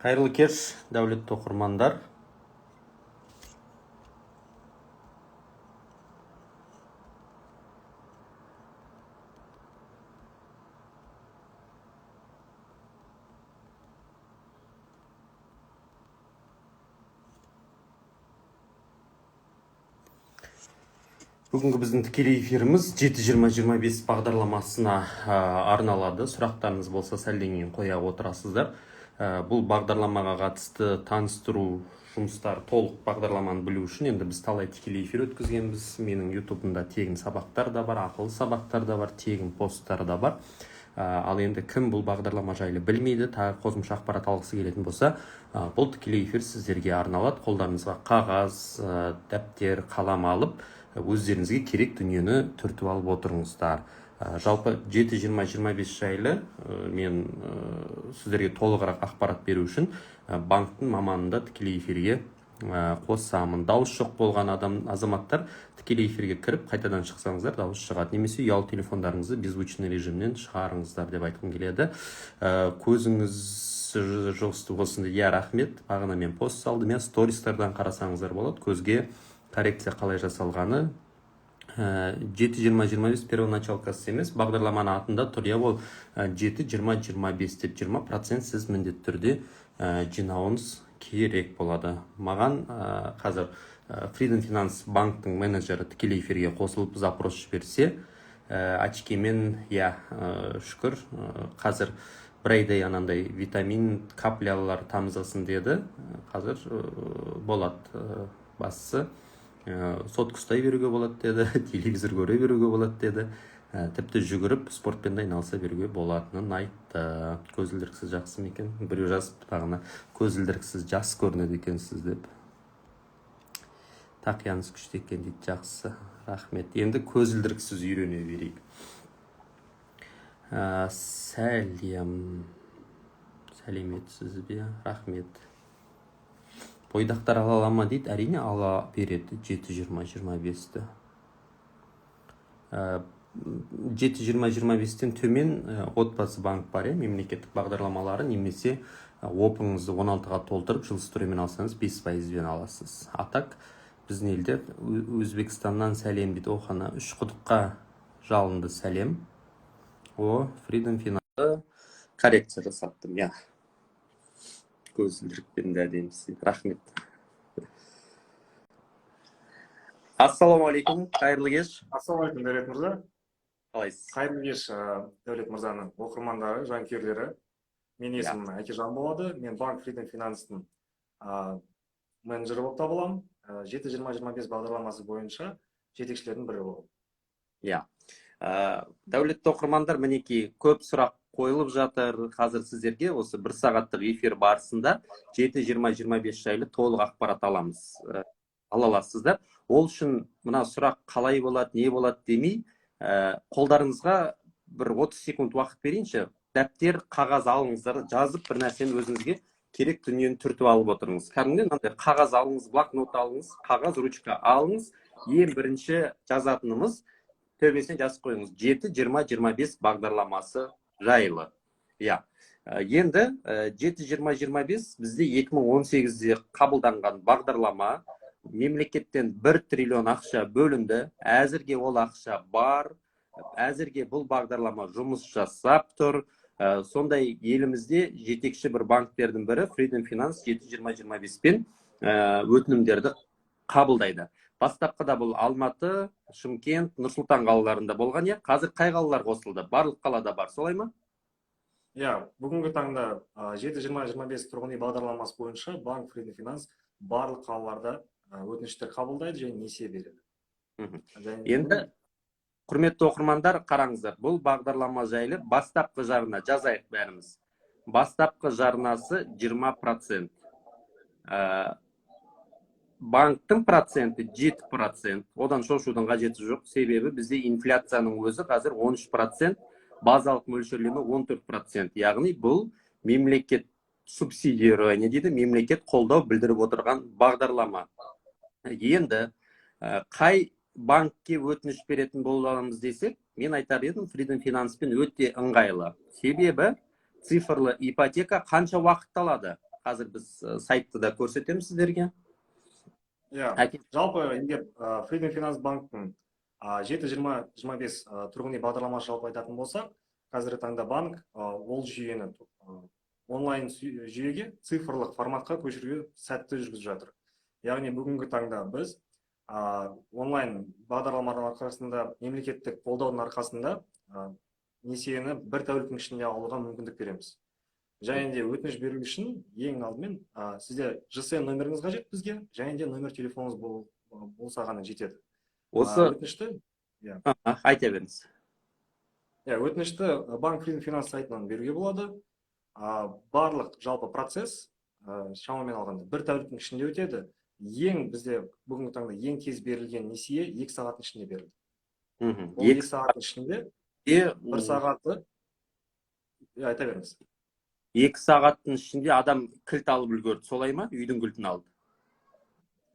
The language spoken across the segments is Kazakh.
Қайырлы кеш, дәулетті оқырмандар. Бүгінгі біздің тікелей эфиріміз 7-20-25 бағдарламасына арналады. Сұрақтарыңыз болса сәлден кейін қоя отырасыздар. Бұл бағдарламаға қатысты таныстыру жұмыстар, толық бағдарламаны білу үшін енді біз талай тікелей эфир өткізгенбіз. Менің ютубымда тегін сабақтар да бар, ақылы сабақтар да бар, тегін посттар да бар. Ал енді кім бұл бағдарлама жайлы білмейді, тағы қосымша ақпарат алғысы келетін болса, бұл тікелей эфир сіздерге арналады. Қолдарыңызға қағаз, дәптер, қалам алып, өздеріңізге керек дүниені түртіп алып отырыңыздар. Жалпы 7-20-25 жайлы мен сіздерге толығырақ ақпарат беру үшін банктың маманында тікелей эфирге қосамын. Дауыс жоқ болған азаматтар тікелей эфирге кіріп, қайтадан шықсаңыздар дауыс шығады. Немесе ұялы телефондарыңызды беззвучный режимнен шығарыңыздар деп айтқым келеді. Көзіңіз жұғысты болсын дейді. Рахмет. Бағана мен пост салдым. Стористардан қарасаңыздар болады. Көзге коррекция қалай жасалғаны. 7-20-25 первоначалкасы емес, бағдарламаны атында тұр. Ол 7-20-25 деп 20% сіз міндетті түрде жинауыңыз керек болады. Маған қазір Freedom Finance банктың менеджері тікелей эфирге қосылып запрос жіберсе, очкемен, шүкір, қазір бір айдай анандай витамин каплялар тамызасын деді. Қазір болады. Бастысы сотка ұстай беруге болады деді, телевизор көре беруге болады деді, тіпті жүгіріп спортпен айналыса беруге болатынын айтты. Көзілдіріксіз жақсы ма екен? Біреу жазып бағана, көзілдіріксіз жас көрінеді екенсіз деп. Тақияңыз күшті екен дейді. Жақсы, рахмет. Енді көзілдіріксіз үйрене берейік. Сәлеметсіз бе? Рахмет. Бойдақтар ала ма дейді, әрине ала береді 7-20-25-ті. 7-20-25-тен төмен отбасы банк бар, мемлекеттік бағдарламалары, немесе опыңызды 16-ға толтырып жылсыз төлеммен алсаңыз 5%-бен аласыз. Атак біздің елде Өзбекстаннан сәлем дейді. Оқана үш құдыққа жалынды сәлем. Freedom Finance коррекция жасаттым, көзілдірікпен де әдемісі. Рахмет. Ассалаумағалейкум, қайырлы кеш. Ассалаумағалейкум, Дәулет мырза. Қалайсыз? Қайырлы кеш, Дәулет мырзаның оқырмандары, жанкүйерлері. Мен есімім Әкежан болады. Мен банк Freedom Finance'тың менеджері болып табыламын. 7-20-25 бағдарламасы бойынша жетекшілердің бірі боламын. Дәулетті оқырмандар, мінекей көп сұрақ қойылып жатыр. Қазір сіздерге осы бір сағаттық эфир барысында 7-20-25 жайлы толық ақпарат ала аласыздар. Ол үшін мына сұрақ қалай болады, не болады демей, қолдарыңызға бір 30 секунд уақыт берейінші. Дәптер, қағаз алыңыздар, жазып бір нәрсені өзіңізге керек дүниені түртіп алып отырыңыз. Кәдімгідей қағаз алыңыз, блокнот алыңыз, қағаз, ручка алыңыз. Ең бірінші жазатынымыз, төбесіне жазып қойыңыз, 7-20-25 бағдарламасы жайлы. Енді 7-20-25 бізде 2018-де қабылданған бағдарлама, мемлекеттен 1 триллион ақша бөлінді. Әзірге ол ақша бар. Әзірге бұл бағдарлама жұмыс жасап тұр. Сондай елімізде жетекші бір банктердің бірі Freedom Finance 7-20-25-пен өтінімдерді қабылдайды. Бастапқыда бұл Алматы, Шымкент, Нұр-Сұлтан қалаларында болған. Қазір қай қалалар қосылды? Барлық қалада бар, солай ма? Бүгінгі таңда 7-20-25 тұрғын үй бағдарламасы бойынша банк Freedom Finance барлық қалаларда өтініштер қабылдайды және несие береді. Енді құрметті оқырмандар, қараңыздар, бұл бағдарлама жайлы бастапқы жарына жазайық бәріміз. Бастапқы жарнасы 20%. Банктың проценті 7%. Одан шошудың қажеті жоқ. Себебі бізде инфляцияның өзі қазір 13%, базалық мөлшерлеме 14%. Яғни бұл мемлекет субсидирование дейді, мемлекет қолдау білдіріп отырған бағдарлама. Енді қай банкке өтініш беретін боламыз десек, мен айтар едім, Freedom Finance'пен өте ыңғайлы. Себебі цифрлы ипотека қанша уақыт алады? қазір біз сайтты да көрсетеміз сіздерге. Жалпы егер Freedom Finance банктың 7-20-25 тұрғын үй бағдарламасы жалпы айтатын болсақ, қазіргі таңда банк ол жүйені онлайн жүйеге цифрлық форматқа көшіруге сәтті жүргізіп жатыр. Яғни бүгінгі таңда біз онлайн бағдарламалардың арқасында, мемлекеттік қолдаудың арқасында несиені бір тәуліктің ішінде алуға мүмкіндік береміз. Және де өтініш беру үшін ең алдымен сізде ЖСН номеріңіз қажет бізге, және де номер телефоныңыз болса ғана жетеді. Осы өтінішті айта беріңіз. Өтінішті банк Freedom Finance сайтынан беруге болады. Барлық жалпы процесс шамамен алғанда бір тәуліктің ішінде өтеді. Ең бізде бүгінгі таңда ең тез берілген несие 2 сағаттың ішінде берілді. Ол 2 сағаттың ішінде 1 сағатты айта беріңіз. 2 сағаттың ішінде адам кілт алып үлгерді, солай ма? Үйдің кілтін алды.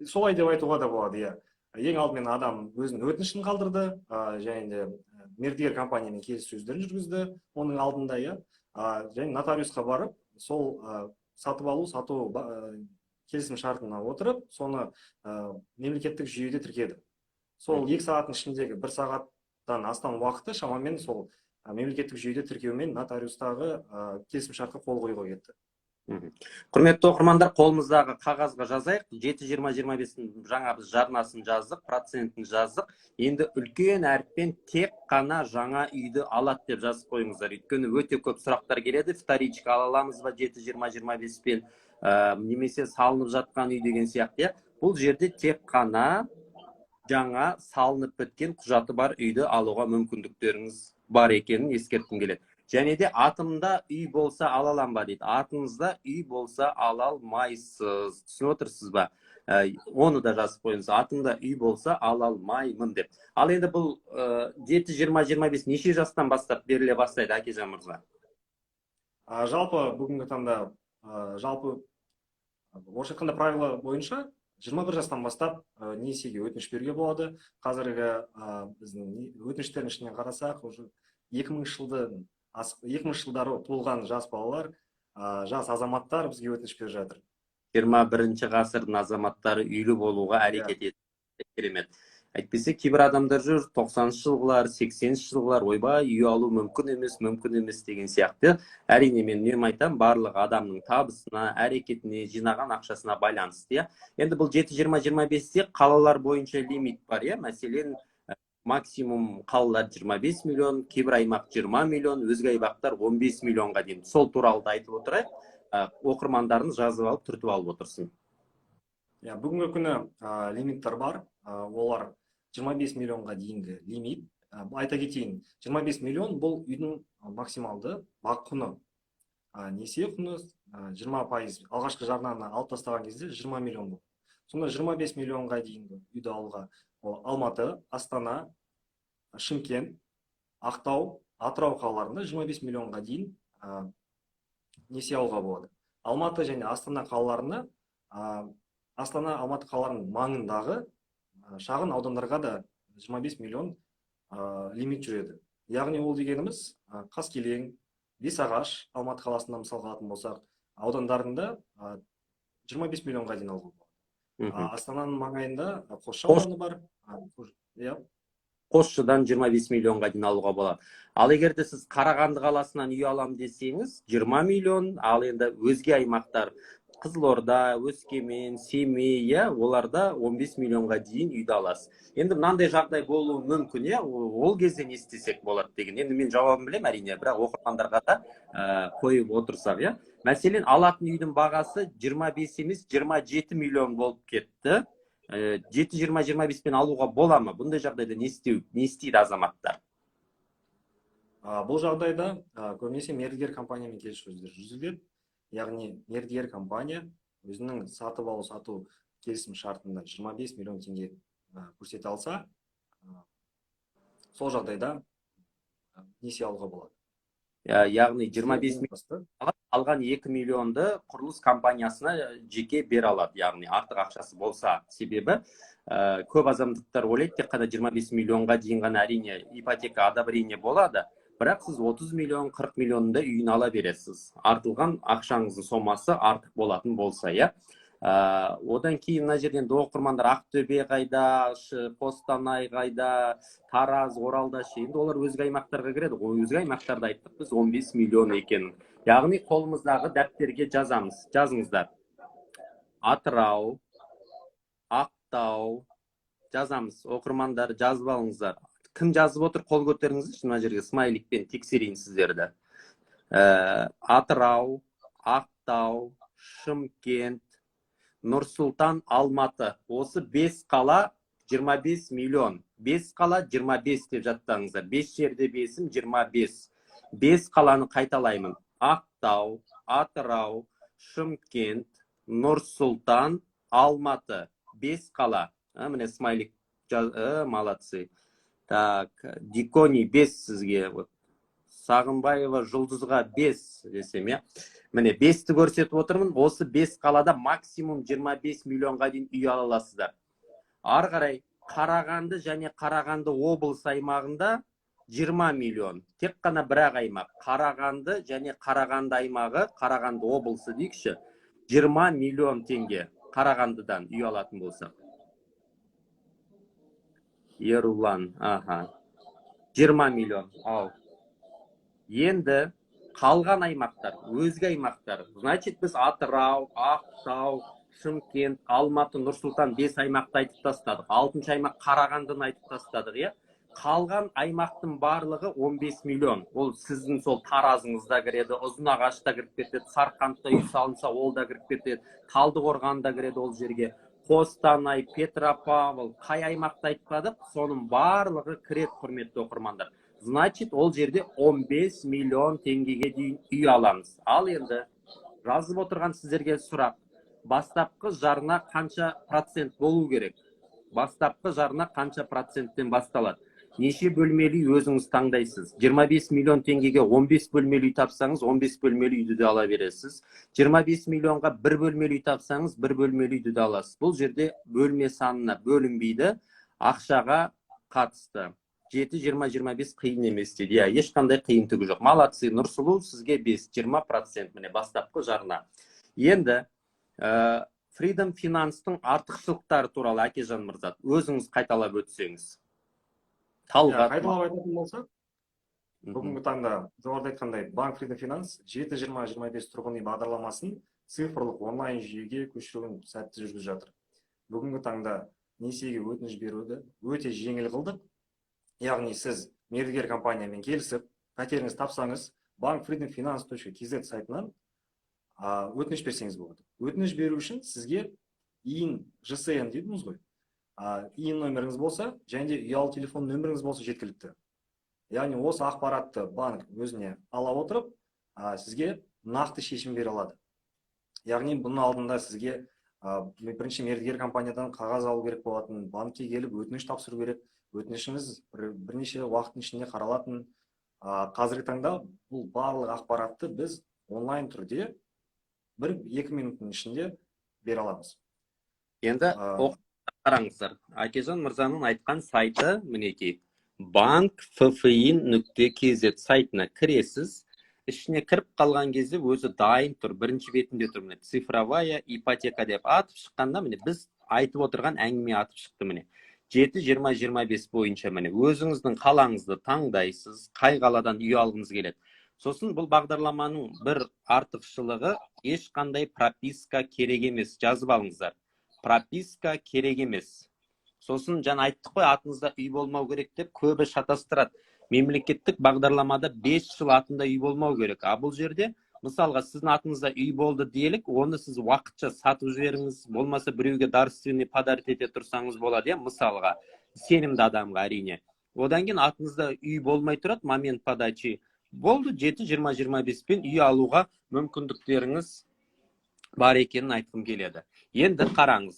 Солай деп айтуға да болады, иә. Ең алдымен адам өзінің өтінішін қалдырды, және де мердігер компаниямен келіссөздерін жүргізді, оның алдында, иә. Және нотариусқа барып, сол сатып алу, сату келісім шартына отырып, соны мемлекеттік жүйеде тіркеді. Сол 2 сағаттың ішіндегі 1 сағаттан астам уақыты шамамен сол мемлекеттік жүйеде тіркеумен нотариустағы келісім шартқа қол қоюға кетті. Құрметті оқырмандар, қолымыздағы қағазға жазайық. 7-20-25-ін жаңа біз жарнасын жаздық, процентін жаздық. Енді үлкен әріппен тек қана жаңа үйді алады деп жазып қойыңыздар. Өйткені өте көп сұрақтар келеді. Вторичка ала аламыз ба 7-20-25-пен, немесе салынып жатқан үй деген сияқты. Бұл жерде тек қана жаңа салынып біткен құжаты бар үйді алуға мүмкіндіктеріңіз бар екенін ескерткім келеді. Және де атымда үй болса ала алам ба дейді. Атыңызда үй болса ала алмайсыз. Түсініп отырсыз ба? Оны да жазып қойыңыз. Атымда үй болса ала алмаймын деп. Ал енді бұл 7-20-25 неше жастан бастап беріле бастайды, Әкежан мырза? Жалпы бүгінгі таңда жалпы орысша айтқанда правила бойынша 21 жастан бастап несиеге өтініш беруге болады. Қазіргі біздің өтініштердің ішінен қарасақ, 2000 жылдары туылған жас балалар, жас азаматтар бізге өтініш беріп жатыр. 21 ғасырдың азаматтары үйлі болуға әрекет етеді. Керемет. Әйтпесе кейбір адамдар жүр, 90-шы жылғылар, 80-шы жылғылар, ойбай, үй алу мүмкін емес деген сияқты. Әрине мен айтам, барлық адамның табысына, әрекетіне, жинаған ақшасына байланысты. Енді бұл 7-20-25-те қалалар бойынша лимит бар. Мәселен, максимум қалалар 25 миллион, кейбір аймақ 20 миллион, өзге аймақтар 15 миллионға дейін. Сол туралы да айтып отырайық. Оқырмандарын жазып алып, түртіп алып отырсын. Бүгінгі күні лимиттер бар. Олар 25 миллионға дейінгі лимит. Айта кетейін, 25 миллион бұл үйдің максималды бақ құны. Несие құны 20%. Алғашқы жарнаны алып тастаған кезде 20 миллион бұл. Сонда 25 миллионға дейінгі үйді алуға Алматы, Астана, Шымкент, Ақтау, Атырау қалаларында 25 миллионға дейін несие алуға болады. Алматы және Астана қалаларына, Астана, Алматы қалаларының маңындағы шағын аудандарға да 25 миллион лимит жүреді. Яғни ол дегеніміз Қаскелең, Бесағаш, Алматы қаласында мысалға алатын болсақ, аудандарында 25 миллионға дейін алуға болады. Астананың маңайында Қосшы ауданы бар. Қосшыдан 25 миллионға дейін алуға болады. Ал егерде сіз Қарағанды қаласынан үй алам десеңіз, 20 миллион, ал енді өзге аймақтар Қызылорда, Өскемен, Семей, оларда 15 миллионға дейін үйді аласыз. Енді мынандай жағдай болуы мүмкін, ол кезде не істесек болады деген. Енді мен жауабын білем, әрине, бірақ оқырмандарға да қойып отырсақ, Мәселен, алатын үйдің бағасы 25 емес, 27 миллион болып кетті. 7-20-25-пен алуға бола ма? Бұндай жағдайда не істейді азаматтар? Бұл жағдайда көбінесе мердігер компаниямен келіссөздер жүргізіледі. Яғни мердігер компания өзінің сатып алу сату келісім шартында 25 миллион теңге көрсете алса, сол жағдайда несие алуға болады. Яғни 25 миллион алған 2 миллионды құрылыс компаниясына жеке бер алады, яғни артық ақшасы болса. Себебі көп азаматтар ойлайды, тек қана 25 миллионға дейін ғана әрине ипотека одобрение болады. бірақ сіз 30 миллион 40 миллионында үйін ала бересіз, артылған ақшаңыздың сомасы артық болатын болса, иә. Одан кейін мына жерден оқырмандар Ақтөбе қайда, Қостанай қайда, Тараз, Оралда енді олар өзге аймақтарға кіреді ғой. Өзге аймақтарда айттық біз 15 миллион екенін. Яғни қолымыздағы дәптерге жазамыз. Жазыңыздар. Атырау, Ақтау жазамыз. Оқырмандар жазып алыңыздар. Кім жазып отыр, қол көтеріңіздерші, мына жерге смайликпен тексерейін сіздерді. Атырау, Ақтау, Шымкент, Нұр-Сұлтан, Алматы. Осы 5 қала 25 миллион. 5 қала 25 деп жаттаңыздар. 5 жерде 5-ім 25. 5 қаланы қайталаймын. Ақтау, Атырау, Шымкент, Нұр-Сұлтан, Алматы. 5 қала. Міне смайлик. Молодцы. Так, Дикони 5 сізге. Сағынбаева Жұлдызға 5 десем, я. Міне 5-ті көрсетіп отырмын. Осы 5 қалада максимум 25 миллионға дейін үй ала аласыздар. Ары қарай Қарағанды және Қарағанды облыс аймағында 20 миллион. Тек қана бір аймақ. Қарағанды және Қарағанды аймағы, Қарағанды облысы дейікші, 20 миллион теңге Қарағандыдан үй алатын болсақ. Ерулан, 20 миллион. Ал. Енді қалған аймақтар, өзге аймақтар. Значит, біз Атырау, Ақтау, Шымкент, Алматы, Нұр-Сұлтан 5 аймақты айтып тастадық. 6-шы аймақ Қарағандыны айтып тастадық, иә. Қалған аймақтың барлығы 15 миллион. Ол сіздің сол Таразыңызда кіреді, Ұзынағашта кіріп кетеді, Сарқандта үй салынса, ол да кіріп кетеді, Талдықорғанда кіреді ол жерге. Қостанай, Петропавл, қай аймақты айтпадық, соның барлығы кіреді, құрметті оқырмандар. Значит, ол жерде 15 миллион теңгеге дейін үй аламыз. Ал енді жазып отырған сіздерге сұрақ. Бастапқы жарна қанша процент болу керек? Бастапқы жарна қанша проценттен басталады? Неше бөлмелі өзіңіз таңдайсыз? 25 миллион теңгеге 15 бөлмелі үй тапсаңыз, 15 бөлмелі үйді де ала бересіз. 25 миллионға 1 бөлмелі үй тапсаңыз, 1 бөлмелі үйді де аласыз. Бұл жерде бөлме санына бөлінбейді, ақшаға қатысты. 7-20-25 қиын емес дейді. Ешқандай қиындығы жоқ. Молодцы, Нұрсұлу, сізге 5-20% міне бастапқы жарна. Енді Freedom Finance-тың артықшылықтары туралы Әкежан мырза, өзіңіз қайталап өтсеңіз. Қайталап айтатын болсақ, бүгінгі таңда жоғарыда айтқандай банк Freedom Finance 7-20-25 тұрғын үй бағдарламасын цифрлық онлайн жүйеге көшіруін сәтті жүргізіп жатыр. Бүгінгі таңда несиеге өтініш беруді өте жеңіл қылдық. Яғни сіз мердігер компаниямен келісіп, пәтеріңіз тапсаңыз, bankfreedomfinance.kz сайтынан өтініш берсеңіз болады. Өтініш беру үшін сізге ИИН, ЖСН дейміз ғой. ИИН номеріңіз болса, және де ұялы телефон нөміріңіз болса жеткілікті. Яғни осы ақпаратты банк өзіне ала отырып, сізге нақты шешім бере алады. Яғни бұның алдында сізге бірінші мердігер компаниядан қағаз алу керек болатын, банкке келіп өтініш тапсыру керек. Өтінішіңіз бірнеше уақыттың ішінде қаралатын. Қазіргі таңда бұл барлық ақпаратты біз онлайн түрде 1-2 минуттың ішінде бере аламыз. Енді қараңыздар. Әкежан мырзаның айтқан сайты мінекей. bankffin.kz сайтына кіресіз. Ішіне кіріп қалған кезде өзі дайын тұр. Бірінші бетінде тұр. Міне цифровая ипотека деп атып шыққанда, міне біз айтып отырған әңгіме атып шықты міне. 7-20-25 бойынша міне өзіңіздің қалаңызды таңдайсыз, қай қаладан үй алғыңыз келеді. Сосын бұл бағдарламаның бір артықшылығы, ешқандай прописка керек емес. Жазып алыңыздар. Прописка керек емес. Сосын жаңа айттық қой, атыңызда үй болмау керек деп көбі шатастырады. Мемлекеттік бағдарламада 5 жыл атында үй болмау керек. Бұл жерде мысалға сіздің атыңызда үй болды делік, оны сіз уақытша сатып жіберіңіз, болмаса біреуге дарственный подарить ете тұрсаңыз болады, мысалға, сенімді адамға әрине. Одан кейін атыңызда үй болмай тұрады, момент подачи болды, 7-20-25 пен үй алуға мүмкіндіктеріңіз бар екенін айтқым келеді. Енді қараңыз,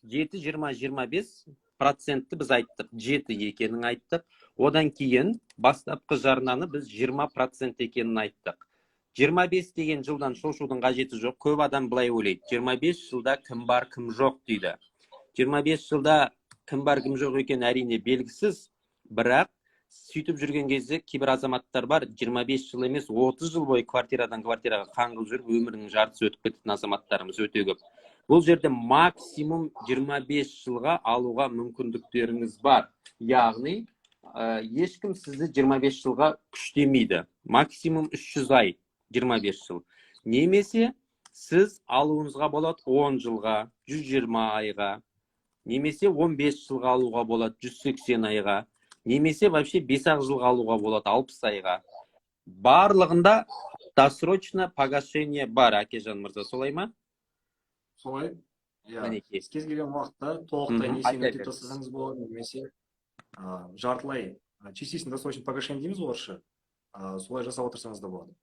7-20-25% біз айттық, 7 екенін айттық. Одан кейін бастапқы жарнаны біз 20% екенін айттық. 25 деген жылдан шошудың қажеті жоқ. Көп адам былай ойлайды. 25 жылда кім бар, кім жоқ дейді. 25 жылда кім бар, кім жоқ екен әрине белгісіз. Бірақ сөйтіп жүрген кезде кейбір азаматтар бар, 25 жыл емес, 30 жыл бойы квартирадан квартираға қаңғып жүріп, өмірінің жартысы өтіп кететін азаматтарымыз өте көп. Бұл жерде максимум 25 жылға алуға мүмкіндіктеріңіз бар. Яғни, ешкім сізді 25 жылға күштемейді. Максимум 300 ай, 25 жыл. Немесе сіз алуыңызға болады 10 жылға, 120 айға, немесе 15 жылға алуға болады 180 айға, немесе вообще 5 жылға алуға болады 60 айға. Барлығында досрочно погашение бар, Әкежан мырза, солай ма? Солай. Иә. Мінекей. Кез келген уақытта толықтай несиені өтеп тастасаңыз болады, немесе жартылай частично досрочно погашение дейміз орысша. Солай жасап отырсаңыз да болады.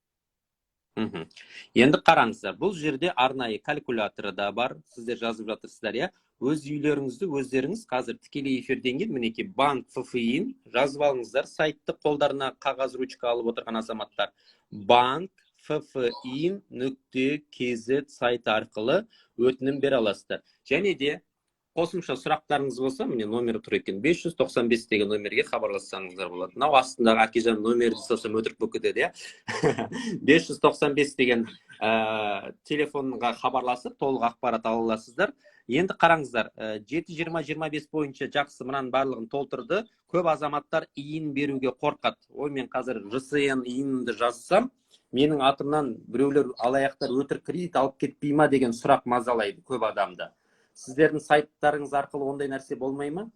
Енді қараңыздар, бұл жерде арнайы калькуляторы да бар, сіздер жазып жатырсыздар, иә? Өз үйлеріңізді өздеріңіз қазір тікелей эфирден кейін мінекей банк ФФИ-ін жазып алыңыздар, сайтты қолдарына қағаз ручка алып отырған азаматтар. Банк FFI.kz сайты арқылы өтінім бере аласыздар. Және де қосымша сұрақтарыңыз болса, міне номері тұр екен, 595 деген номерге хабарлассаңыздар болады. Мынау астындағы Әкежан номерді салсам өтірік болып кетеді, иә? 595 деген телефонға хабарласып, толық ақпарат ала аласыздар. Енді қараңыздар, 7-20-25 бойынша жақсы мынаның барлығын толтырды. Көп азаматтар иін беруге қорқады. Ой, мен қазір ЖСН иінімді жазсам, менің атымнан біреулер алаяқтар өтірік кредит алып кетпей ма деген сұрақ мазалайды көп адамды. Сіздердің сайттарыңыз арқылы ондай нәрсе болмай ма?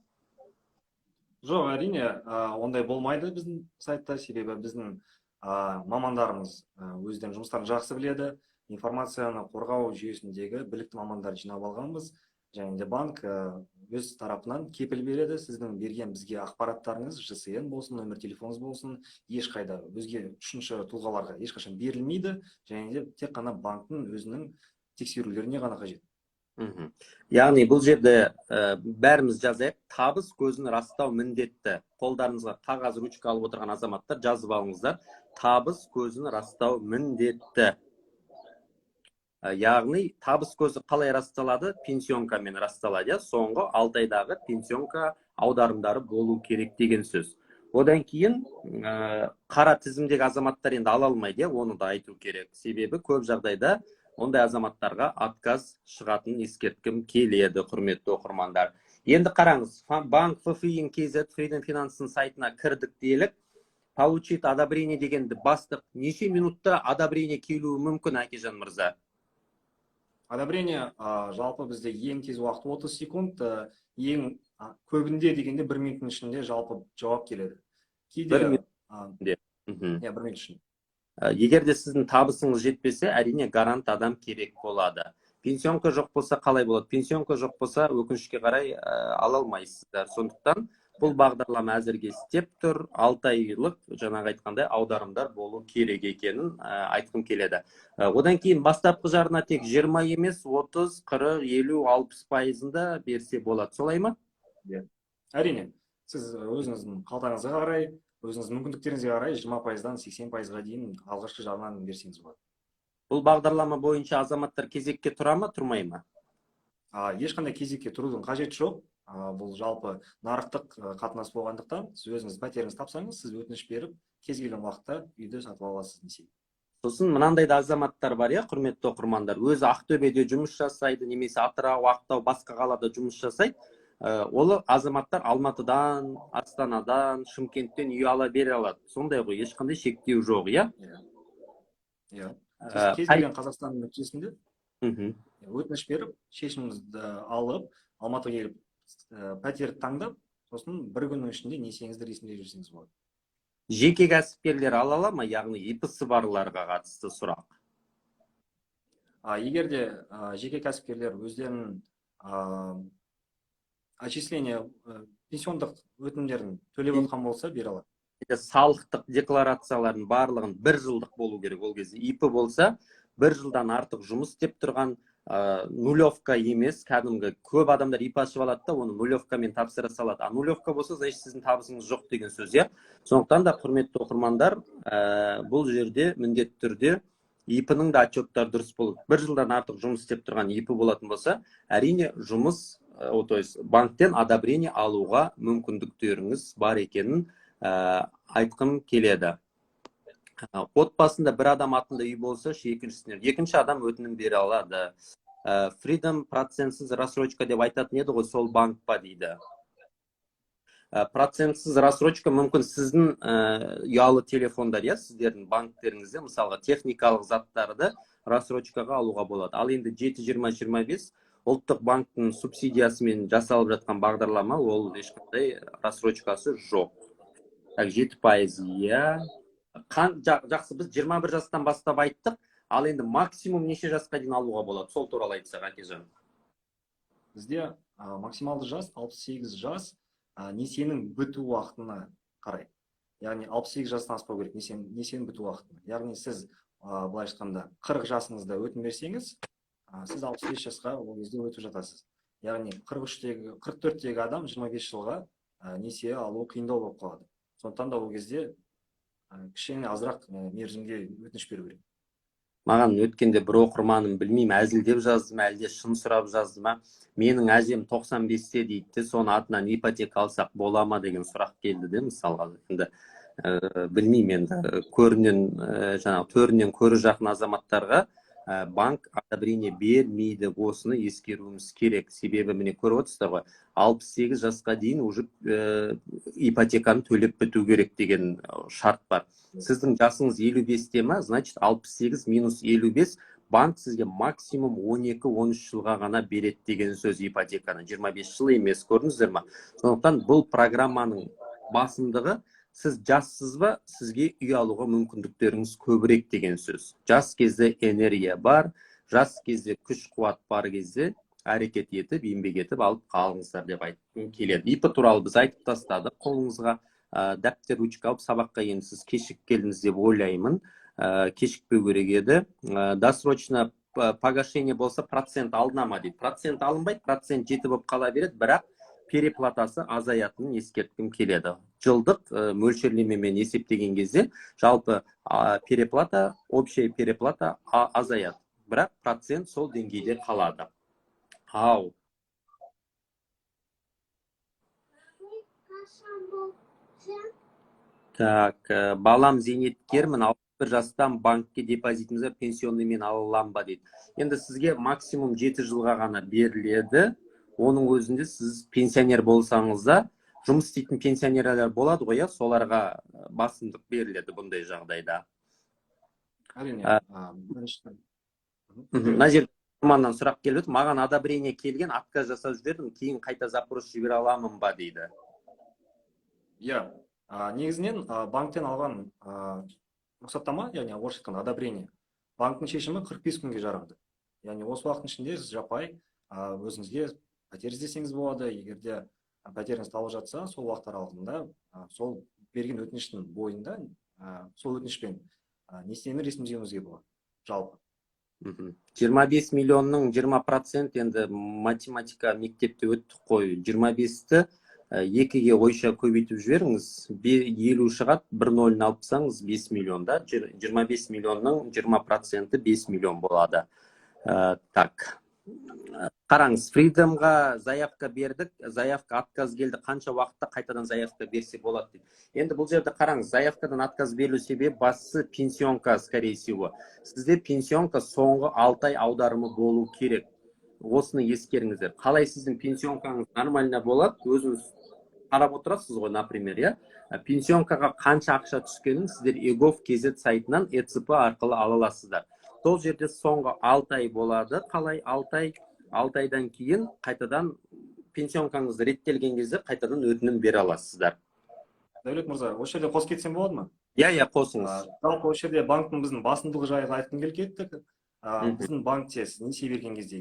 Жоқ, әрине, ондай болмайды біздің сайтта, себебі біздің мамандарымыз өздерінің жұмыстарын жақсы біледі. Информацияны қорғау жүйесіндегі білікті мамандар жинап алғанбыз. Және де банк өз тарапынан кепіл береді. Сіздің берген бізге ақпараттарыңыз, ЖСН болсын, нөмір телефоныңыз болсын, ешқайда өзге үшінші тұлғаларға ешқашан берілмейді. Және де тек қана банктың өзінің тексерулеріне ғана қажет. Яғни бұл жерде бәріміз жазайық, табыс көзін растау міндетті. Қолдарыңызға қағаз ручка алып отырған азаматтар жазып алыңыздар. Табыс көзін растау міндетті. Яғни табыс көзі қалай расталады? Пенсионкамен расталады. Соңғы 6 айдағы пенсионка аударымдары болу керек деген сөз. Одан кейін қара тізімдегі азаматтар енді ала алмайды, оны да айту керек. Себебі көп жағдайда ондай азаматтарға отказ шығатын ескерткім келеді, құрметті оқырмандар. Енді қараңыз, банк FFI.kz Freedom Finance сайтына кірдік делік. Получить одобрение дегенді бастық. Неше минутта одобрение келуі мүмкін, Әкежан мырза? Одобрение жалпы бізде ең тез уақыт 30 секунд, ең көбінде дегенде 1 минуттың ішінде жалпы жауап келеді. Кейде 1 минут ішінде. Егер де сіздің табысыңыз жетпесе, әрине гарант адам керек болады. Пенсионка жоқ болса қалай болады? Пенсионка жоқ болса, өкінішке қарай ала алмайсыздар. Сондықтан бұл бағдарлама әзірге істеп тұр. 6 айлық, жаңағы айтқандай, аударымдар болу керек екенін айтқым келеді. Одан кейін бастапқы жарына тек 20 емес, 30, 40, 50, 60% берсе болады. Солай ма? Әрине, сіз өзіңіздің қалтаңызға қарай, өзіңіз мүмкіндіктеріңізге қарай 20%-дан 80%-ға дейін алғашқы жарнаны берсеңіз болады. Бұл бағдарлама бойынша азаматтар кезекке тұра ма, тұрмай ма? Ешқандай кезекке тұрудың қажеті жоқ. Бұл жалпы нарықтық қатынас болғандықтан, сіз өзіңіз пәтеріңіз тапсаңыз, сіз өтініш беріп, кез келген уақытта үйді сатып аласыз несие. Сосын мынандай да азаматтар бар, құрметті оқырмандар, өзі Ақтөбеде жұмыс жасайды, немесе Атырау, Ақтау, басқа қалада жұмыс жасайды. Ол азаматтар Алматыдан, Астанадан, Шымкенттен үй ала бере алады. Сондай ғой, ешқандай шектеу жоқ, иә? Иә. Кез келген Қазақстанның нүктесінде өтініш беріп, шешіміңізді алып, Алматыға келіп, пәтер таңдап, сосын 1 күннің ішінде несиеңізді ресімдеп жүрсеңіз болады. Жеке кәсіпкерлер ала ала ма, яғни ИП-сы барларға қатысты сұрақ? Егер де жеке кәсіпкерлер өздерінің отчисление пенсиондық өтінімдерін төлеп отқан болса, бере алады. Салықтық декларациялардың барлығын 1 жылдық болу керек. Ол кезде ИП болса, 1 жылдан артық жұмыс істеп тұрған, нулевка емес, кәдімгі көп адамдар ИП ашып алады да, оны нулевкамен тапсыра салады. Нулевка болса, значит, сіздің табысыңыз жоқ деген сөз, иә? Сондықтан да, құрметті оқырмандар, бұл жерде міндетті түрде ИП-ның да отчеттары дұрыс болу. 1 жылдан артық жұмыс істеп тұрған ИП болатын болса, әрине жұмыс, то есть банктен одобрение алуға мүмкіндіктеріңіз бар екенін айтқым келеді. Отбасында бір адам атында үй болса, екінші адам өтінім бере алады. Freedom процентсіз рассрочка деп айтатын еді ғой, сол банк па дейді. Процентсіз рассрочка мүмкін сіздің ұялы телефондар, сіздердің банктеріңізде мысалға техникалық заттарды рассрочкаға алуға болады. Ал енді 7-20-25 ұлттық банктың субсидиясымен жасалып жатқан бағдарлама, ол ешқандай рассрочкасы жоқ. 7%, иә. Жақсы, біз 21 жастан бастап айттық, ал енді максимум неше жасқа дейін алуға болады? Сол туралы айтсақ, Әкежан. Бізде максималды жас 68 жас, несиенің біту уақытына қарай. Яғни 68 жастан аспау керек несиенің біту уақытына. Яғни сіз былай айтқанда 40 жасыңызда өтінім берсеңіз, сіз 65 жасқа ол кезде өтіп жатасыз. Яғни 44-тегі адам 25 жылға несие алу қиындау болып қалады. Сондықтан да ол кезде кішкене азырақ мерзімге өтініш беру керек. Маған өткенде бір оқырманым, білмеймін, әзілдеп жазды ма, әлде шын сұрап жазды ма, менің әжем 95-те дейді, соны атынан ипотека алсақ бола ма деген сұрақ келді де, мысалға. Енді білмеймін, енді төрінен көрі жақын азаматтарға банк одобрение бермейді, осыны ескеруіміз керек. Себебі міне көріп отырсыздар ғой, 68 жасқа дейін уже ипотеканы төлеп біту керек деген шарт бар. Сіздің жасыңыз 55-те ма, значит 68 минус 55 банк сізге максимум 12-13 жылға ғана береді деген сөз ипотеканы. 25 жыл емес, көрдіңіздер ма? Сондықтан бұл программаның басымдығы, сіз жассыз ба, сізге үй алуға мүмкіндіктеріңіз көбірек деген сөз. Жас кезде энергия бар, жас кезде күш қуат бар кезде әрекет етіп, еңбек етіп алып қалыңыздар деп айтқым келеді. ИП туралы біз айтып тастадық, қолыңызға дәптер, ручка алып сабаққа енді сіз кешігіп келдіңіз деп ойлаймын. Кешікпеу керек еді. Досрочно погашение болса процент алына ма дейді. Процент алынбайды, процент жеті болып қала береді, бірақ переплатасы азаятынын ескерткім келеді. Жылдық мөлшерлемемен есептеген кезде жалпы переплата, общая переплата азаяды. Бірақ процент сол деңгейде қалады. Так, балам зейнеткермін, 61 жастан банкке депозитімізді пенсионныймен ала аламын ба дейді. Енді сізге максимум 7 жылға ғана беріледі. Оның өзінде сіз пенсионер болсаңыз да, жұмыс істейтін пенсионерлер болады ғой, соларға басымдық беріледі бұндай жағдайда. Әрине. Мына жерде маманнан сұрақ келіп, маған одобрение келген, отказ жасап жібердім, кейін қайта запрос жібере аламын ба дейді. Иә, негізінен банктен алған рұқсаттама, яғни орысша айтқанда одобрение, банктың шешімі 45 күнге жарамды. Яғни осы уақыттың ішінде сіз жаппай өзіңізге пәтер іздесеңіз болады. Егерде пәтеріңіз талып жатса, сол уақыт аралығында сол берген өтініштің бойында сол өтінішпен несиені ресімдеуіңізге болады жалпы. 25 миллионның 20% енді математика мектепте өттік қой. 25-ті 2-ге ойша көбейтіп жіберіңіз, 50 шығат, 1-0 алып саңыз 5 миллионда, 25 миллионның 20% 5 миллион болады. Так, қараңыз, Freedomға заявка бердік, заявка отказ келді, қанша уақытта қайтадан заявка берсе болады дейді. Енді бұл жерде қараңыз, заявкадан отказ берілу себебі бастысы пенсионка, скорее всего. Сізде пенсионка соңғы 6 ай аударымы болу керек. Осыны ескеріңіздер. Қалай сіздің пенсионкаңыз нормально болады, өзіңіз қарап отырасыз ғой, например, пенсионкаға қанша ақша түскенін сіздер egov.kz сайтынан ECP арқылы ала аласыздар. Сол жерде соңғы 6 ай болады. Қалай 6 ай? 6 айдан кейін қайтадан пенсионкаңыз реттелген кезде қайтадан өтінім бере аласыздар. Дәулет мырза, осы жерде қосып кетсем болады ма? Иә, қосыңыз. Жалпы осы жерде банктың біздің басымдығы жайлы айтқым келіп кетті. Біздің банкте сіз несие берген кезде,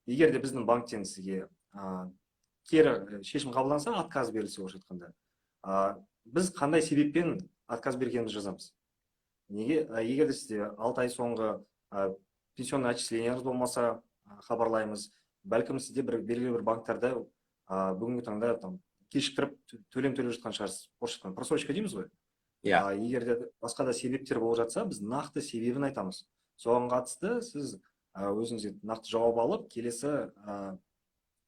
егер де біздің банктен сізге кері шешім қабылданса, отказ берілсе, орысша айтқанда, біз қандай себеппен отказ бергенімізді жазамыз. Егер де сізде 6 ай соңғы пенсионный отчисленияңыз болмаса, хабарлаймыз. Бәлкім сізде белгілі бір банктарда бүгінгі таңда кешіктіріп төлем төлеп жатқан шығарсыз. Просрочка дейміз ғой. Егер де басқа да себептер болып жатса, біз нақты себебін айтамыз. Соған қатысты сіз өзіңізге нақты жауап алып, келесі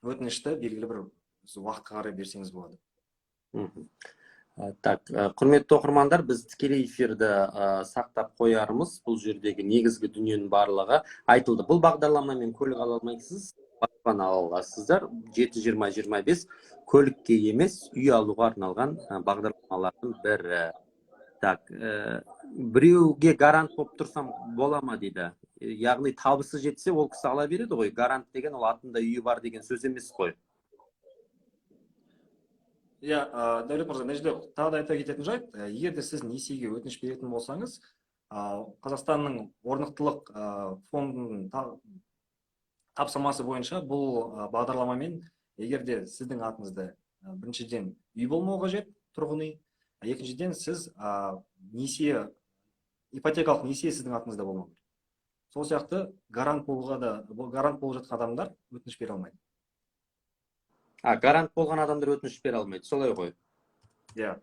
өтінішті белгілі бір уақытқа қарай берсеңіз болады. Так, құрметті оқырмандар, біз тікелей эфирді сақтап қоярмыз. Бұл жердегі негізгі дүниенің барлығы айтылды. Бұл бағдарламамен көлік ала алмайсыз, баспана ала аласыздар. 7-20-25 көлікке емес, үй алуға арналған бағдарламалардың бірі. Так, біреуге гарант болып тұрсам бола ма дейді. Яғни табысы жетсе, ол кісі ала береді ғой. Гарант деген ол атында үйі бар деген сөз емес қой. Иә, Дәулет мырза, мына жерде тағы да айта кететін жайт, егер де сіз несиеге өтініш беретін болсаңыз, Қазақстанның орнықтылық фондының тапсырмасы бойынша бұл бағдарламамен, егер де сіздің атыңызда біріншіден үй болмауы қажет, тұрғын үй, екіншіден сіз ипотекалық несие сіздің атыңызда болмау керек. Сол сияқты гарант болып жатқан адамдар өтініш бере алмайды. Гарант болған адамдар өтініш бере алмайды, солай ғой. Иә,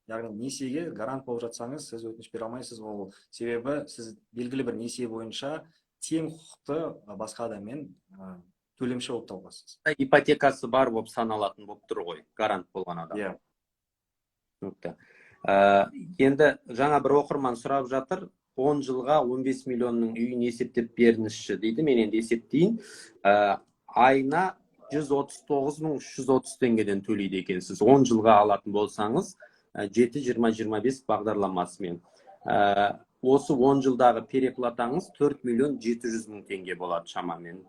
яғни несиеге гарант болып жатсаңыз, сіз өтініш бере алмайсыз. Ол себебі сіз белгілі бір несие бойынша тең құқықты басқа адаммен төлемші болып табыласыз. Ипотекасы бар болып саналатын болып тұр ғой, гарант болған адам. Иә. Енді жаңа бір оқырман сұрап жатыр, 10 жылға 15 миллионның үйін есептеп беріңізші дейді. Мен енді есептейін. Айына 139.330 теңгеден төлейді екенсіз. 10 жылға алатын болсаңыз, 7-20-25 бағдарламасымен. Осы 10 жылдағы переплатаңыз 4.700.000 теңге болады шамамен.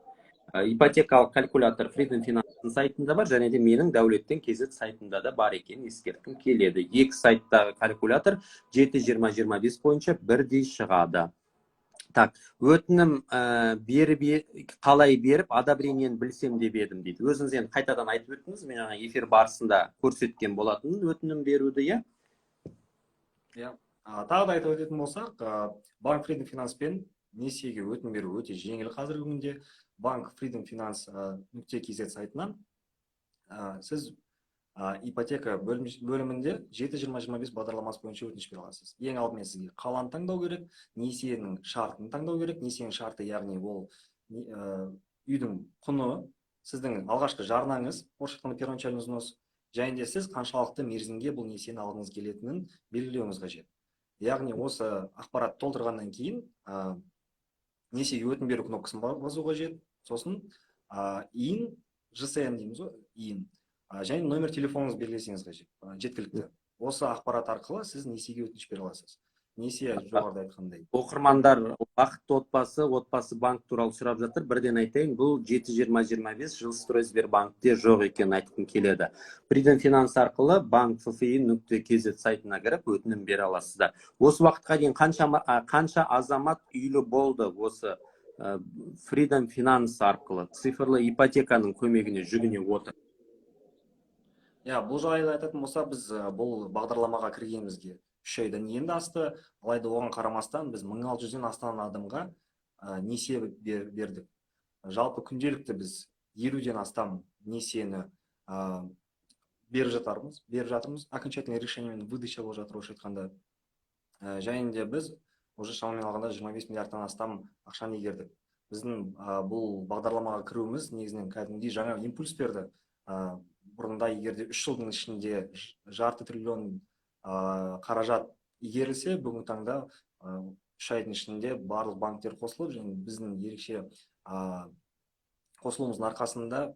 Ипотекалық калькулятор Freedom Finance сайтында бар, және де менің Дәулеттен KZ сайтында да бар екен, ескерткім келеді. Екі сайттағы калькулятор 7-20-25 бойынша бірдей шығады. Так, өтінім қалай беріп, одобрениені білсем деп едім дейді. Өзіңіз енді қайтадан айтып өттіңіз, мен жаңа эфир барысында көрсеткен болатын өтінім беруді, иә? Иә. Тағы да айтып өтетін болсақ, банк Freedom Finance'пен несиеге өтінім беру өте жеңіл қазіргі күнде. Банк Freedom Finance.kz сайтынан сіз ипотека бөлімінде 7-20-25 бағдарламасы бойынша өтініш бере аласыз. Ең алдымен сізге қаланы таңдау керек, несиенің шартын таңдау керек. Несиенің шарты, яғни ол үйдің құны, сіздің алғашқы жарнаңыз, орысша айтқанда первоначальный взнос, және де сіз қаншалықты мерзімге бұл несиені алғыңыз келетінін белгілеуіңіз қажет. Яғни осы ақпарат толтырғаннан кейін несиеге өтінім беру кнопкасын басу қажет. Сосын ИИН, ЖСН дейміз ғой, ИИН. Және номер телефоныңыз белгілесеңіз қажет, жеткілікті. Осы ақпарат арқылы сіз несиеге өтініш бере аласыз. Несие жоғарыда айтқандай. Оқырмандар бақытты отбасы банк туралы сұрап жатыр. Бірден айтайын, бұл 7-20-25 Жилстройсбербанкте жоқ екенін айтқым келеді. Freedom Finance арқылы bank.ffi.kz сайтына кіріп өтінім бере аласыздар. Осы уақытқа дейін қанша азамат үйлі болды осы Freedom Finance арқылы цифрлы ипотеканың көмегіне жүгіне отыр? Иә, бұл жайлы айтатын болса, біз бұл бағдарламаға кіргенімізге 3 айдан енді асты. Алайда оған қарамастан біз 1600-ден астам адамға несие бердік. Жалпы күнделікті біз 50-ден астам несиені беріп жатырмыз. Окончательный решениемен выдача болып жатыр, орысша айтқанда. Және де біз уже шамамен алғанда 25 миллиардтан астам ақшаны игердік. Біздің бұл бағдарламаға кіруіміз негізінен кәдімгідей жаңа импульс берді. Бұрында егерде 3 жылдың ішінде $500 триллион қаражат игерілсе, бүгінгі таңда 3 айдың ішінде барлық банктер қосылып, және біздің ерекше қосылуымыздың арқасында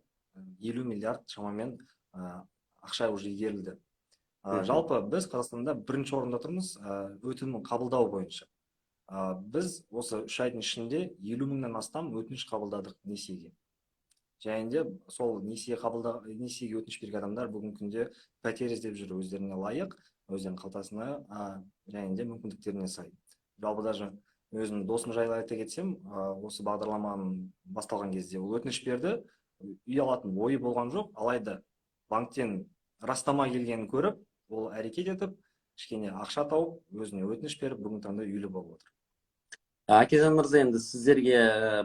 50 миллиард шамамен ақша уже игерілді. Жалпы біз Қазақстанда бірінші орында тұрмыз өтінім қабылдау бойынша. Біз осы 3 айдың ішінде 50 мыңнан астам өтініш қабылдадық несиеге. Және де сол несиеге өтініш берген адамдар бүгінгі күнде пәтер іздеп жүр, өздеріне лайық, өздерінің қалтасына және де мүмкіндіктеріне сай. Жалпы даже өзім досым жайлы айта кетсем, осы бағдарламаның басталған кезде ол өтініш берді, үй алатын ойы болған жоқ, алайда банктен растама келгенін көріп, ол әрекет етіп, кішкене ақша тауып, өзіне өтініш беріп, бүгінгі таңда үйлі болып отыр. Әкежан мырза, енді сіздерге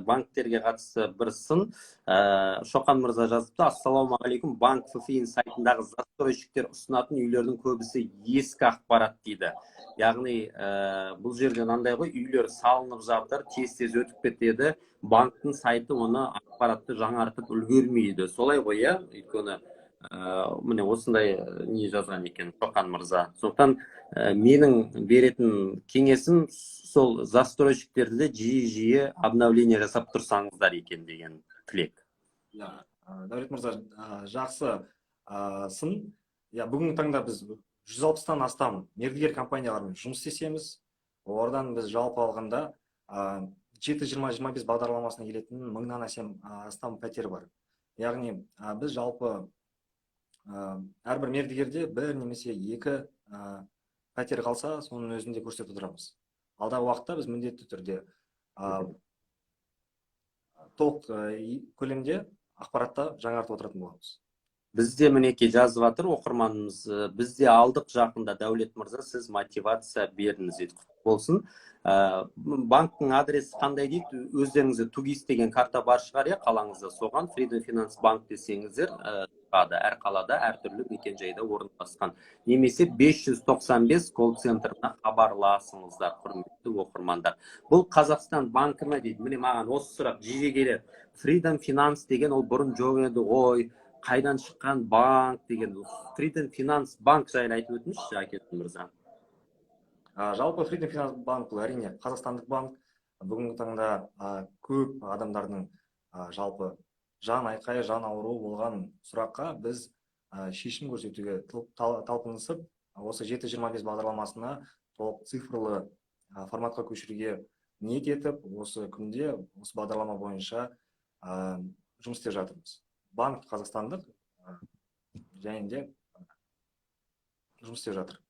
банктерге қатысты бір сын. Шоқан мырза жазыпты: ассалаумағалейкум, банк ФФИ сайтындағы застройщиктер ұсынатын үйлердің көбісі ескі ақпарат дейді. Яғни бұл жерде мынандай ғой, үйлер салынып жатыр, тез өтіп кетеді, банктың сайты оны ақпаратты жаңартып үлгермейді. Солай ғой, иә? Өйткені міне осындай не жазған екен Шоқан мырза. Сондықтан менің беретін кеңесім сол застройщиктерді жиі обновление жасап тұрсаңыздар екен деген тілек. Дәулет мырза, жақсы сын. Бүгінгі таңда біз 160-тан астам мердігер компаниялармен жұмыс істесеміз. Oradan біз жалпы алғанда 7-20-25 бағдарламасына келетін 1000-нан астам пәтер бар. Яғни біз жалпы әрбір мердігерде бір немесе екі пәтер қалса, соның өзінде көрсетіп отырамыз. Алдағы уақытта біз міндетті түрде толық көлемде ақпаратта жаңартып отыратын боламыз. Бізде мінеке жазып жатыр оқырманымыз, бізде алдық жақында Дәулет мырза, сіз мотивация беріңіз дейді. Болсын. Банктың адресі қандай дейді? Өздеріңізде Тугис деген карта бар шығар, қалаңызда соған Freedom Finance Bank десеңіздер, әр қалада әртүрлі мекенжайда орналасқан. Немесе 595 колл-центріне хабарласыңыздар, құрметті оқырмандар. Бұл Қазақстан банкі ма дейді? Міне маған осы сұрақ жиі келеді. Freedom Finance деген ол бұрын жоқ еді ғой, қайдан шыққан банк деген. Freedom Finance Bank жайлы айтып өтіңізші, Әкет мырза. Жалпы Freedom Finance Bank бұл әрине қазақстандық банк. Бүгінгі таңда көп адамдардың жалпы жан айқайы, жан ауруы болған сұраққа біз шешім көрсетуге талпынысып, осы 7-25 бағдарламасына толық цифрлы форматқа көшіруге ниет етіп, осы күнде осы бағдарлама бойынша жұмыс істеп жатырмыз. Банк қазақстандық және де жұмыс істеп жатыр.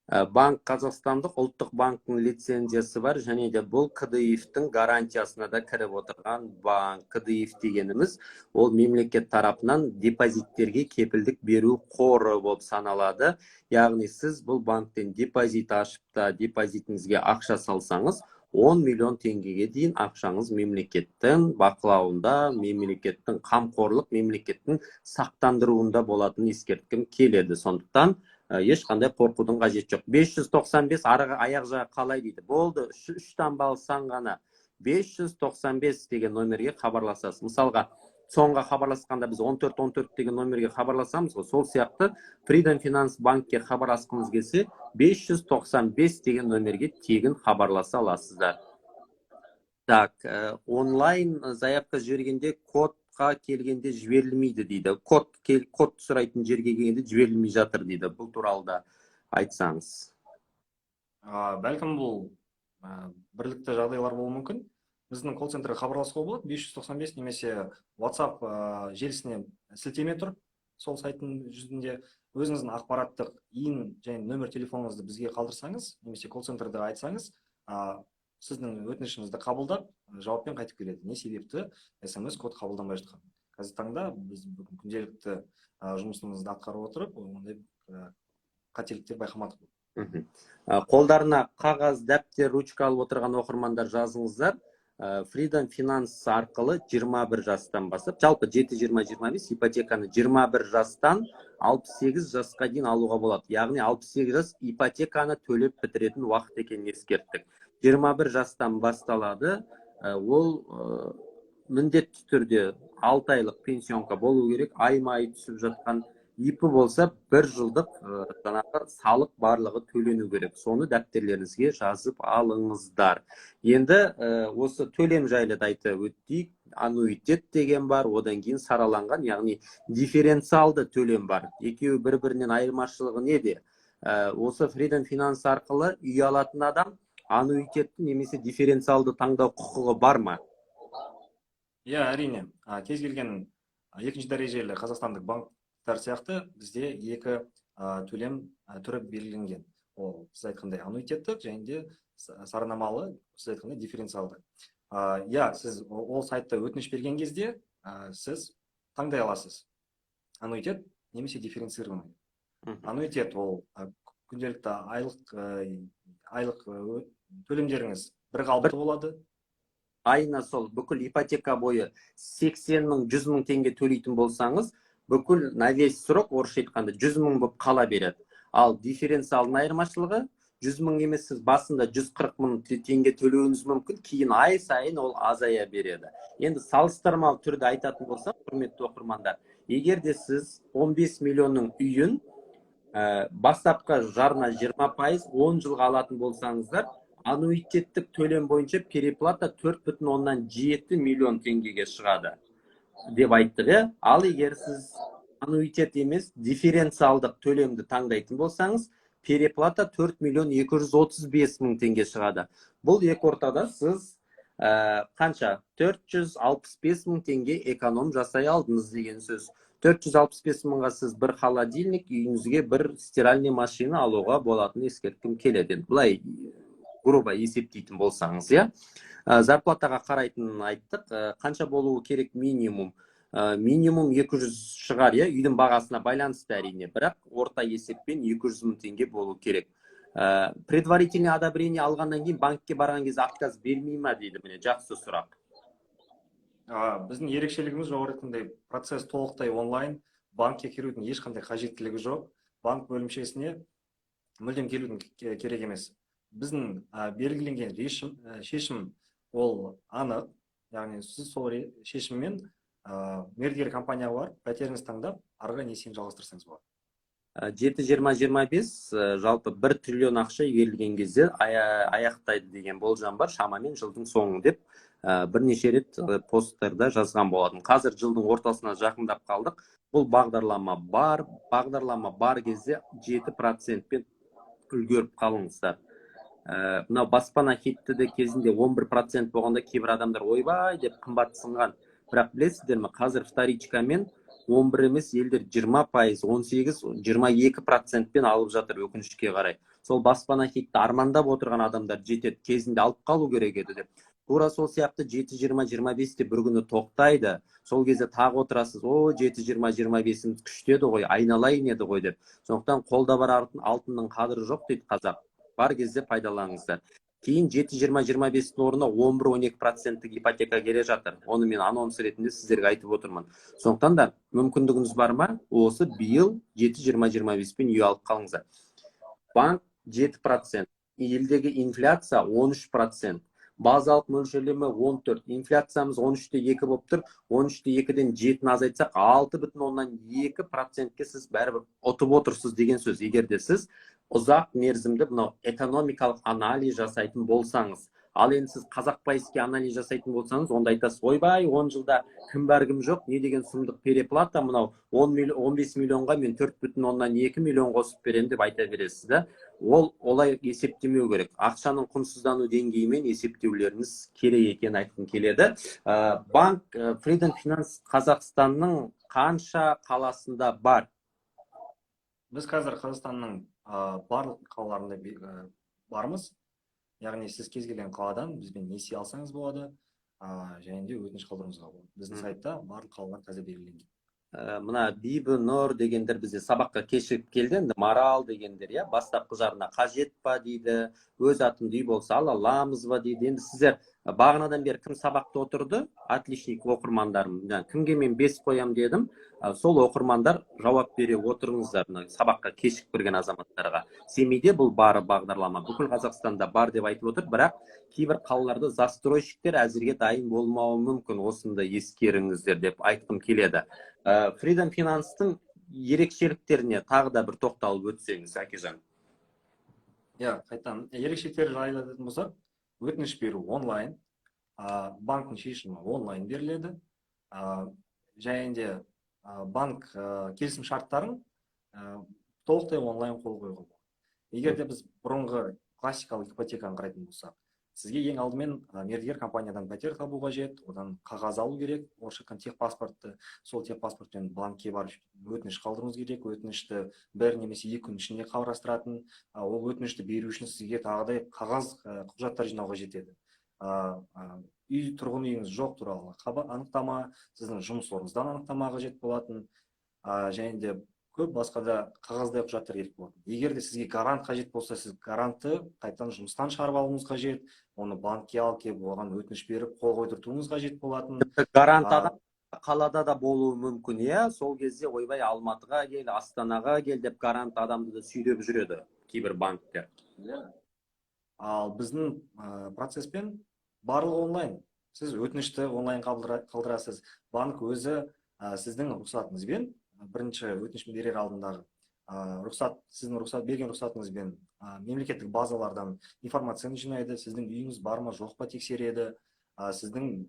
Банк Қазақстандық ұлттық банктың лицензиясы бар, және де бұл КДИФ-тің гарантиясына да кіріп отырған банк. КДИФ дегеніміз ол мемлекет тарапынан депозиттерге кепілдік беру қоры болып саналады. Яғни сіз бұл банктен депозит ашып та депозитіңізге ақша салсаңыз, 10 миллион теңгеге дейін ақшаңыз мемлекеттің бақылауында, мемлекеттің қамқорлық, мемлекеттің сақтандыруында болатынын ескерткім келеді. Сондықтан ешқандай қорқудың қажет жоқ. 595 аяқ жағы қалай дейді? Болды, 3 таңбалысаң ғана 595 деген номерге хабарласасыз. Мысалға, соңға хабарласқанда біз 1414 деген номерге хабарласамыз ғой, сол сияқты Freedom Finance Bankке хабарласқыңыз келсе, 595 деген номерге тегін хабарласа аласыздар. Так, онлайн заявка жібергенде кодқа келгенде жіберілмейді дейді. Код сұрайтын жерге келгенде жіберілмей жатыр дейді. Бұл туралы да айтсаңыз. Бәлкім бұл бірлікті жағдайлар болуы мүмкін. Біздің колл-центрге хабарласуға болады. 595 немесе WhatsApp желісіне сілтеме тұр. Сол сайттың жүзінде өзіңіздің ақпараттық иін және нөмір телефоныңызды бізге қалдырсаңыз, немесе колл-центрде айтсаңыз, сіздің өтінішіңізді қабылдап, жауаппен қайтып келеді. Не себепті SMS код қабылданбай жатқан? Қазір таңда біз күнделікті жұмысымызды атқарып отырып, ондай қателіктер байқамадық. Қолдарына қағаз, дәптер, ручка алып отырған оқырмандар жазыңыздар. Freedom Finance арқылы 21 жастан бастап, жалпы 7-20-25 ипотеканы 21 жастан 68 жасқа дейін алуға болады. Яғни 68 жас ипотеканы төлеп бітіретін уақыт екенін ескерттік. 21 жастан басталады. Ол міндетті түрде 6 айлық пенсионка болу керек. Айма-ай түсіп жатқан ипі болса 1 жылдық салық барлығы төлену керек. Соны дәптерлеріңізге жазып алыңыздар. Енді осы төлем жайлы айтып өтейік. Аннуитет деген бар, одан кейін сараланған, яғни дифференциалды төлем бар. Екеуі бір-бірінен айырмашылығы неде? Осы Freedom Finance арқылы үй алатын адам аннуитетті немесе дифференциалды таңдау құқығы бар ма? Әрине. Кез келген екінші дәрежелі қазақстандық банктар сияқты бізде екі төлем түрі белгіленген. Ол сіз айтқандай аннуитеттік және де сарнамалы, сіз айтқандай дифференциалды. Сіз ол сайтта өтініш берген кезде сіз таңдай аласыз. Аннуитет немесе дифференцированный. Аннуитет ол күнделікті айлық төлемдеріңіз бір қалыпты болады. Айына сол бүкіл ипотека бойы 80 мың, 100 мың теңге төлейтін болсаңыз, бүкіл на весь срок орысша айтқанда 100 мың болып қала береді. Ал дифференциалдың айырмашылығы 100 мың емес, сіз басында 140 мың теңге төлеуіңіз мүмкін, кейін ай сайын ол азая береді. Енді салыстырмалы түрде айтатын болсам, құрметті оқырмандар, егер де сіз 15 миллионның үйін бастапқы жарна 20%, 10 жылға алатын болсаңыздар, аннуитеттік төлем бойынша переплата 4,7 миллион теңгеге шығады деп айттық. Ал егер сіз аннуитет емес, дифференциалдық төлемді таңдайтын болсаңыз, переплата 4 миллион 235 мың теңге шығады. Бұл екі ортада сіз қанша? 465 мың теңге эконом жасай алдыңыз деген сөз. 465 мыңға сіз бір холодильник, үйіңізге бір стиральный машина алуға болатынын ескерткім келеді. Бұлай грубо есептейтін болсаңыз, зарплатаға қарайтынын айттық. Қанша болуы керек минимум? Минимум 200 шығар, үйдің бағасына байланысты әрине, бірақ орта есеппен 200 мың теңге болу керек. Предварительный одобрение алғаннан кейін банкке барған кезде отказ бермей ма дейді. Міне жақсы сұрақ. Біздің ерекшелігіміз жоғары айтқандай процесс толықтай онлайн, банкке келудің ешқандай қажеттілігі жоқ. Банк бөлімшесіне мүлдем келудің керек емес. Біздің белгіленген шешім ол анық, яғни сіз сол шешіммен мердігер компанияға барып, пәтеріңізді таңдап, арғы несиені жалғастырсаңыз болады. 7-20-25 жалпы 1 триллион ақша игерілген кезде аяқтайды деген болжам бар, шамамен жылдың соңы деп бірнеше рет посттерда жазған болатын. Қазір жылдың ортасына жақындап қалдық. Бұл бағдарлама бар кезде 7%-пен үлгеріп қалыңыздар. Мынау баспана хиттіде кезінде 11% болғанда кейбір адамдар ойбай деп қымбатсынған. Бірақ білесіздер ме, қазір вторичкамен 11 емес, елдер 20%, 18, 22%-пен алып жатыр өкінішке қарай. Сол баспана хитті армандап отырған адамдар жетеді, кезінде алып қалу керек еді деп. Тура сол сияқты 7-20-25-те бір күні тоқтайды. Сол кезде тағы отырасыз, 7-20-25-іміз күштеді ғой, айналайын еді ғой деп. Сондықтан қолда бар алтынның қадірі жоқ дейді қазақ. Бар кезде пайдаланыңыздар. Кейін 7-20-25-тің орнына 11-12%-тік ипотека келе жатыр. Оны мен анонс ретінде сіздерге айтып отырмын. Сондықтан да мүмкіндігіңіз бар ма? Осы биыл 7-20-25-пен үй алып қалыңыздар. Банк 7%, елдегі инфляция 13%, базалық мөлшерлеме 14, инфляциямыз 13,2 болып тұр. 13,2-ден 7-ні азайтсақ 6,2%-ке сіз бәрібір ұтып отырсыз деген сөз. Егер де сіз ұзақ мерзімді экономикалық анализ жасайтын болсаңыз. Ал енді сіз қазақ пайызке анализ жасайтын болсаңыз, онда айтасыз, ойбай, 10 жылда кім бар кім жоқ, не деген сұмдық переплата, мынау 15 миллионға мен 4,2 миллион қосып беремін деп айта бересіз да. Олай есептемеу керек. Ақшаның құнсыздану деңгейімен есептеулеріңіз керек екенін айтқым келеді. Банк Freedom Finance Қазақстанның қанша қаласында бар? Біз қазір Қазақстанның барлық қалаларында бармыз. Яғни сіз кез келген қаладан бізбен несие алсаңыз болады, және де өтініш қалдыруыңызға болады. Біздің сайтта барлық қалалар қазір белгіленген. Мына Бибі, Нұр дегендер бізде сабаққа кешігіп келді. Енді Марал дегендер, бастапқы жарына қажет па дейді, өз атымды үй болса ала аламыз ба дейді. Енді сіздер бағанадан бері кім сабақта отырды? Отличник оқырмандарым. Кімге мен 5 қоям дедім. Сол оқырмандар жауап бере отырыңыздар сабаққа кешігіп кірген азаматтарға. Семейде бұл бары бағдарлама. Бүкіл Қазақстанда бар деп айтып отыр, бірақ кейбір қалаларда застройщиктер әзірге дайын болмауы мүмкін. Осында ескеріңіздер деп айтқым келеді. Freedom Finance-тың ерекшеліктеріне тағы да бір тоқталып өтсеңіз, Әкежан. Қайтадан ерекшеліктері жайлы айтатын болсақ, өтініш беру онлайн, банктың шешімі онлайн беріледі, және де банк келісім шарттарын толықтай онлайн қол қоюға болады. Егер де біз бұрынғы классикалық ипотеканы қарайтын болсақ, сізге ең алдымен мердігер компаниядан пәтер табу қажет, одан қағаз алу керек, орысша айтқанда техпаспортты, сол техпаспортпен банкке барып өтініш қалдыруыңыз керек, өтінішті 1 немесе 2 күн ішінде қарастыратын, ол өтінішті беру үшін сізге тағыдай қағаз құжаттар жинауға жетеді. Үй тұрғын үйіңіз жоқ туралы анықтама, сіздің жұмыс орныңыздан анықтама қажет болатын, және де көп басқа да қағаздай құжаттар керек болады. Егер де сізге гарант қажет болса, сіз гарантты қайтадан жұмыстан шығарып алуыңыз қажет, оны банкке алып келіп, оған өтініш беріп, қол қойдыртуыңыз қажет болатын. Гарант адам қалада да болуы мүмкін, сол кезде ойбай Алматыға кел, Астанаға кел деп гарант адамды да сүйреп жүреді кейбір банктер. Ал біздің процеспен барлығы онлайн. Сіз өтінішті онлайн қалдырасыз. Банк өзі сіздің рұқсатыңызбен, бірінші өтініш берер алдындағы сіздің берген рұқсатыңызбен мемлекеттік базалардан информацияны жинайды, сіздің үйіңіз бар ма жоқ па тексереді, сіздің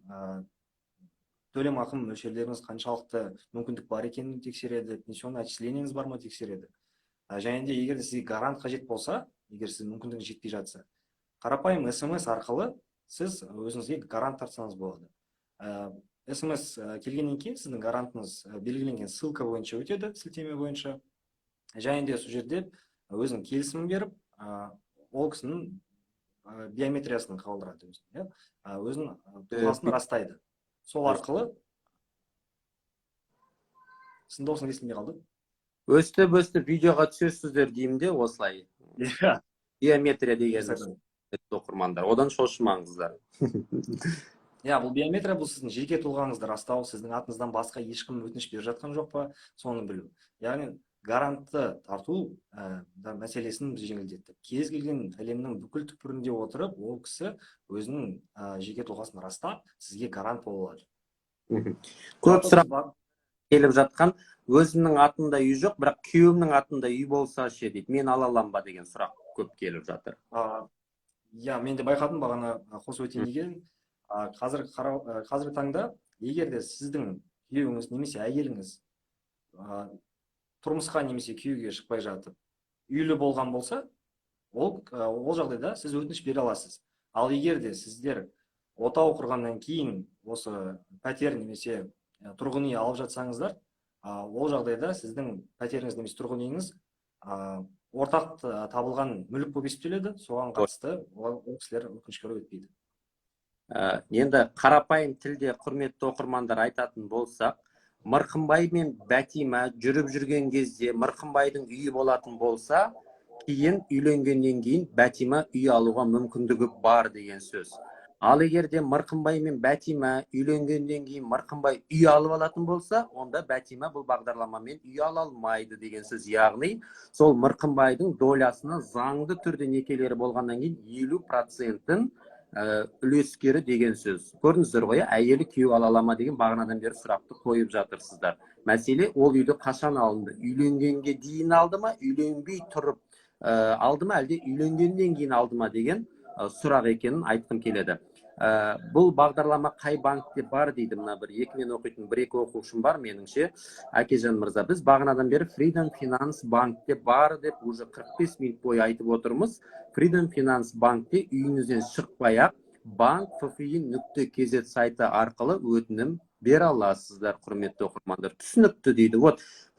төлем ақы мөлшерлеріңіз қаншалықты мүмкіндік бар екенін тексереді, пенсионный отчислениеңіз бар ма тексереді. Және де егер сізге гарант қажет болса, егер сіз мүмкіндігіңіз жетпей жатса, қарапайым смс арқылы сіз өзіңізге гарант тартсаңыз болады. смс келгеннен кейін сіздің гарантыңыз белгіленген ссылка бойынша өтеді, сілтеме бойынша. Және де сол жерде өзінің келісімін беріп, ол кісінің биометриясын қалдырады, өзінің тұлғасын растайды. Сол арқылы сіздің дауысың естілмей қалды. Өстіп видеоға түсесіздер деймін де осылай. Биометрия деген оқырмандар, одан шошымаңыздар. Бұл биометрия, бұл сіздің жеке тұлғаңызды растау, сіздің атыңыздан басқа ешкім өтініш беріп жатқан жоқ па, соны білу. Яғни гарантты тарту мәселесін біз жеңілдеттік. Кез келген әлемнің бүкіл түкпірінде отырып, ол кісі өзінің жеке тұлғасын растап, сізге гарант бола алады. Көп сұрақ келіп жатқан, өзімнің атымда үй жоқ, бірақ күйеуімнің атында үй болса ше дейді, мен ала аламын ба деген сұрақ көп келіп жатыр. Мен де байқадым бағана қосып өтейін деген. Қазіргі таңда, егер де сіздің күйеуіңіз немесе әйеліңіз тұрмысқа немесе күйеуге шықпай жатып, үйлі болған болса, ол жағдайда сіз өтініш бере аласыз. Ал егер де сіздер отау құрғаннан кейін осы пәтер немесе тұрғын үй алып жатсаңыздар, ол жағдайда сіздің пәтеріңіз немесе тұрғын үйіңіз ортақ табылған мүлік болып есептеледі, соған қатысты ол кісілер өкінішке орай өтпейді. Енді қарапайым тілде құрметті оқырмандар айтатын болсақ, Мырқымбай мен Бәтима жүріп жүрген кезде Мырқымбайдың үйі болатын болса, кейін үйленгеннен кейін Бәтима үй алуға мүмкіндігі бар деген сөз. Ал егер де Мырқымбай мен Бәтима үйленгеннен кейін Мырқымбай үй алып алатын болса, онда Бәтима бұл бағдарламамен үй ала алмайды деген сөз. Яғни, сол Мырқымбайдың долясына заңды түрде некелері болғаннан кейін 50%-ін үлескері деген сөз. Көрдіңіздер ғой, әйелі күйеу ала ала ма деген бағанадан бері сұрақты қойып жатырсыздар. Мәселе, ол үйді қашан алынды? Үйленгенге дейін алды ма, үйленбей тұрып алды ма, әлде үйленгеннен кейін алды ма деген сұрақ екенін айтқым келеді. Бұл бағдарлама қай банкте бар дейді, мына бір екімен оқитын бір-екі оқушым бар меніңше. Әкежан мырза, біз бағанадан бері Freedom Finance банкте бар деп уже 45 минут бойы айтып отырмыз. Freedom Finance банкте үйіңізден шықпай-ақ bank.ffi.kz сайты арқылы өтінім бере аласыздар, құрметті оқырмандар. Түсінікті дейді.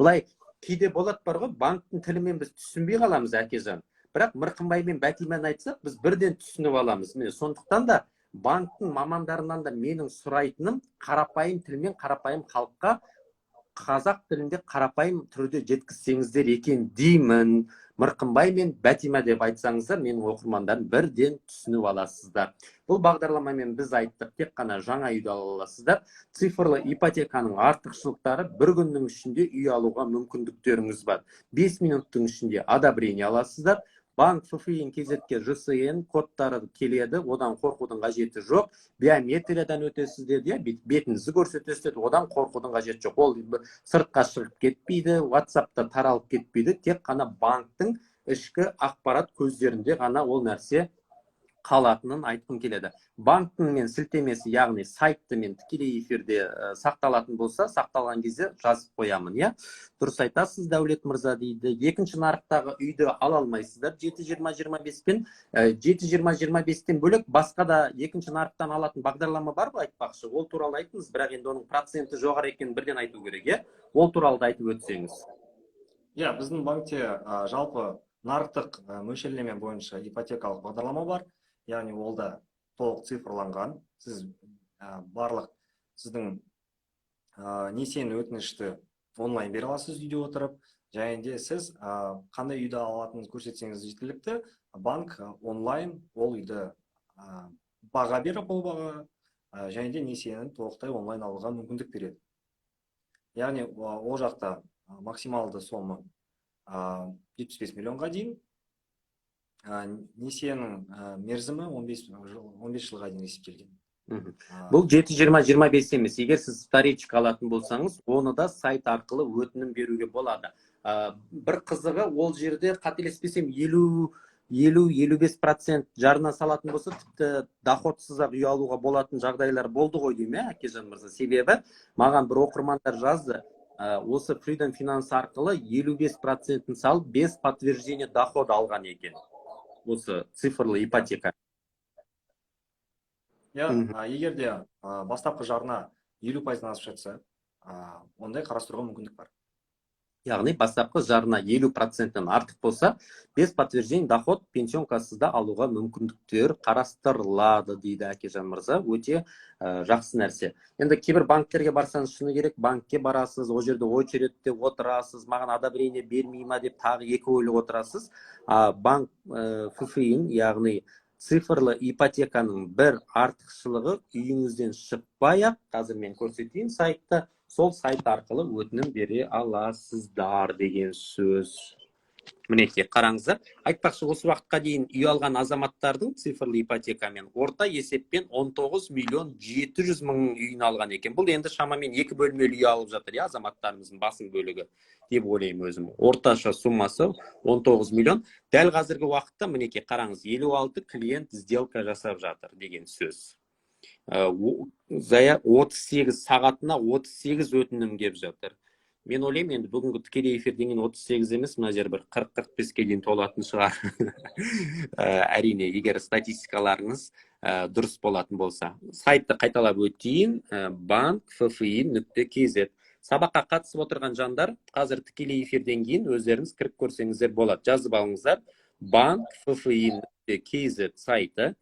Бұлай кейде болады бар ғой, банктың тілімен біз түсінбей қаламыз, Әкежан. Бірақ Мырқымбай мен Бәтиманы айтсақ, біз бірден түсініп аламыз. Сондықтан да банктың мамандарынан да менің сұрайтыным қарапайым тілмен қарапайым халыққа қазақ тілінде қарапайым түрде жеткізсеңіздер екен деймін. Мырқымбай мен Бәтима деп айтсаңыздар, менің оқырмандарым бірден түсініп аласыздар. Бұл бағдарламамен біз айттық, тек қана жаңа үйді ала аласыздар. Цифрлы ипотеканың артықшылықтары: бір күннің ішінде үй алуға мүмкіндіктеріңіз бар. 5 минуттың ішінде одобрение аласыздар. Bank.ffi.kz-ке ЖСН кодтары келеді, одан қорқудың қажеті жоқ. Биометриядан өтесіздер, бетіңізді көрсетесіздер, одан қорқудың қажеті жоқ. Ол сыртқа шығып кетпейді, WhatsApp-та таралып кетпейді, тек қана банктың ішкі ақпарат көздерінде ғана ол нәрсе қалатынын айтқым келеді. Банктың мен сілтемесі, яғни сайтты мен тікелей эфирде сақталатын болса, сақталған кезде жазып қоямын, Дұрыс айтасыз, Дәулет мырза дейді. Екінші нарықтағы үйді ала алмайсыздар 7-20-25-пен. 7-20-25-тен бөлек басқа да екінші нарықтан алатын бағдарлама бар ғой, айтпақшы. Ол туралы айтыңыз, бірақ енді оның проценті жоғары екенін бірден айту керек, Ол туралы да айтып өтсеңіз. Біздің банкте жалпы нарықтық мөлшерлеме бойынша ипотекалық бағдарлама бар. Яғни ол да толық цифрланған. Сіз барлық сіздің несиені өтінішті онлайн бере аласыз үйде отырып. Және де сіз қандай үйді алатыныңызды көрсетсеңіз жеткілікті, банк онлайн ол үйді баға беріп, ол баға және де несиені толықтай онлайн алуға мүмкіндік береді. Яғни ол жақта максималды сома 75 миллионға дейін. несиенің мерзімі 15 жылға дейін есептелген. Бұл 7-20-25 емес. Егер сіз вторичка алатын болсаңыз, оны да сайт арқылы өтінім беруге болады. Бір қызығы, ол жерде қателеспесем 50-55% жарна салатын болса, тіпті доходсыз-ақ үй алуға болатын жағдайлар болды ғой деймін, Әкежан мырза. Себебі маған бір оқырмандар жазды, осы Freedom Finance арқылы 55% салып, без подтверждения дохода алған екен. Осы цифрлы ипотека. Егер де бастапқы жарна 50%-дан асып жатса, ондай қарастыруға мүмкіндік бар. Яғни бастапқы жарна 50%-тен артық болса, без подтверждения доход пенсионкасызда алуға мүмкіндіктер қарастырылады дейді Әкежан мырза. Өте жақсы нәрсе. Енді кейбір банктерге барсаңыз, шыны керек, банкке барасыз, о жерде очередте отырасыз, маған одобрение бермей ма деп тағы екі ойлы отырасыз. Банк ФФИ-ін, яғни цифрлы ипотеканың бір артықшылығы үйіңізден шықпай-ақ, қазір мен көрсетейін сайтта, сол сайт арқылы өтінім бере аласыздар деген сөз. Мінекей, қараңыздар. Айтпақшы, осы уақытқа дейін үй алған азаматтардың цифрлы ипотекамен орта есеппен 19.700.000 үйін алған екен. Бұл енді шамамен 2 бөлмелі үй алып жатыр, азаматтарымыздың басым бөлігі деп ойлаймын өзім. Орташа суммасы 19 миллион. Дәл қазіргі уақытта, мінекей, қараңыз, 56 клиент сделка жасап жатыр деген сөз. 38 сағатына 38 өтінім кеп жатыр. Мен ойлаймын, енді бүгінгі тікелей эфирден кейін 38 емес, мына жер бір 40-45-ке дейін толатын шығар. Әрине, егер статистикаларыңыз дұрыс болатын болса. Сайтты қайталап өтейін, bankffi.kz. Сабаққа қатысып отырған жандар, қазір тікелей эфирден кейін өздеріңіз кіріп көрсеңіздер болады. Жазып алыңыздар, bankffi.kz сайты.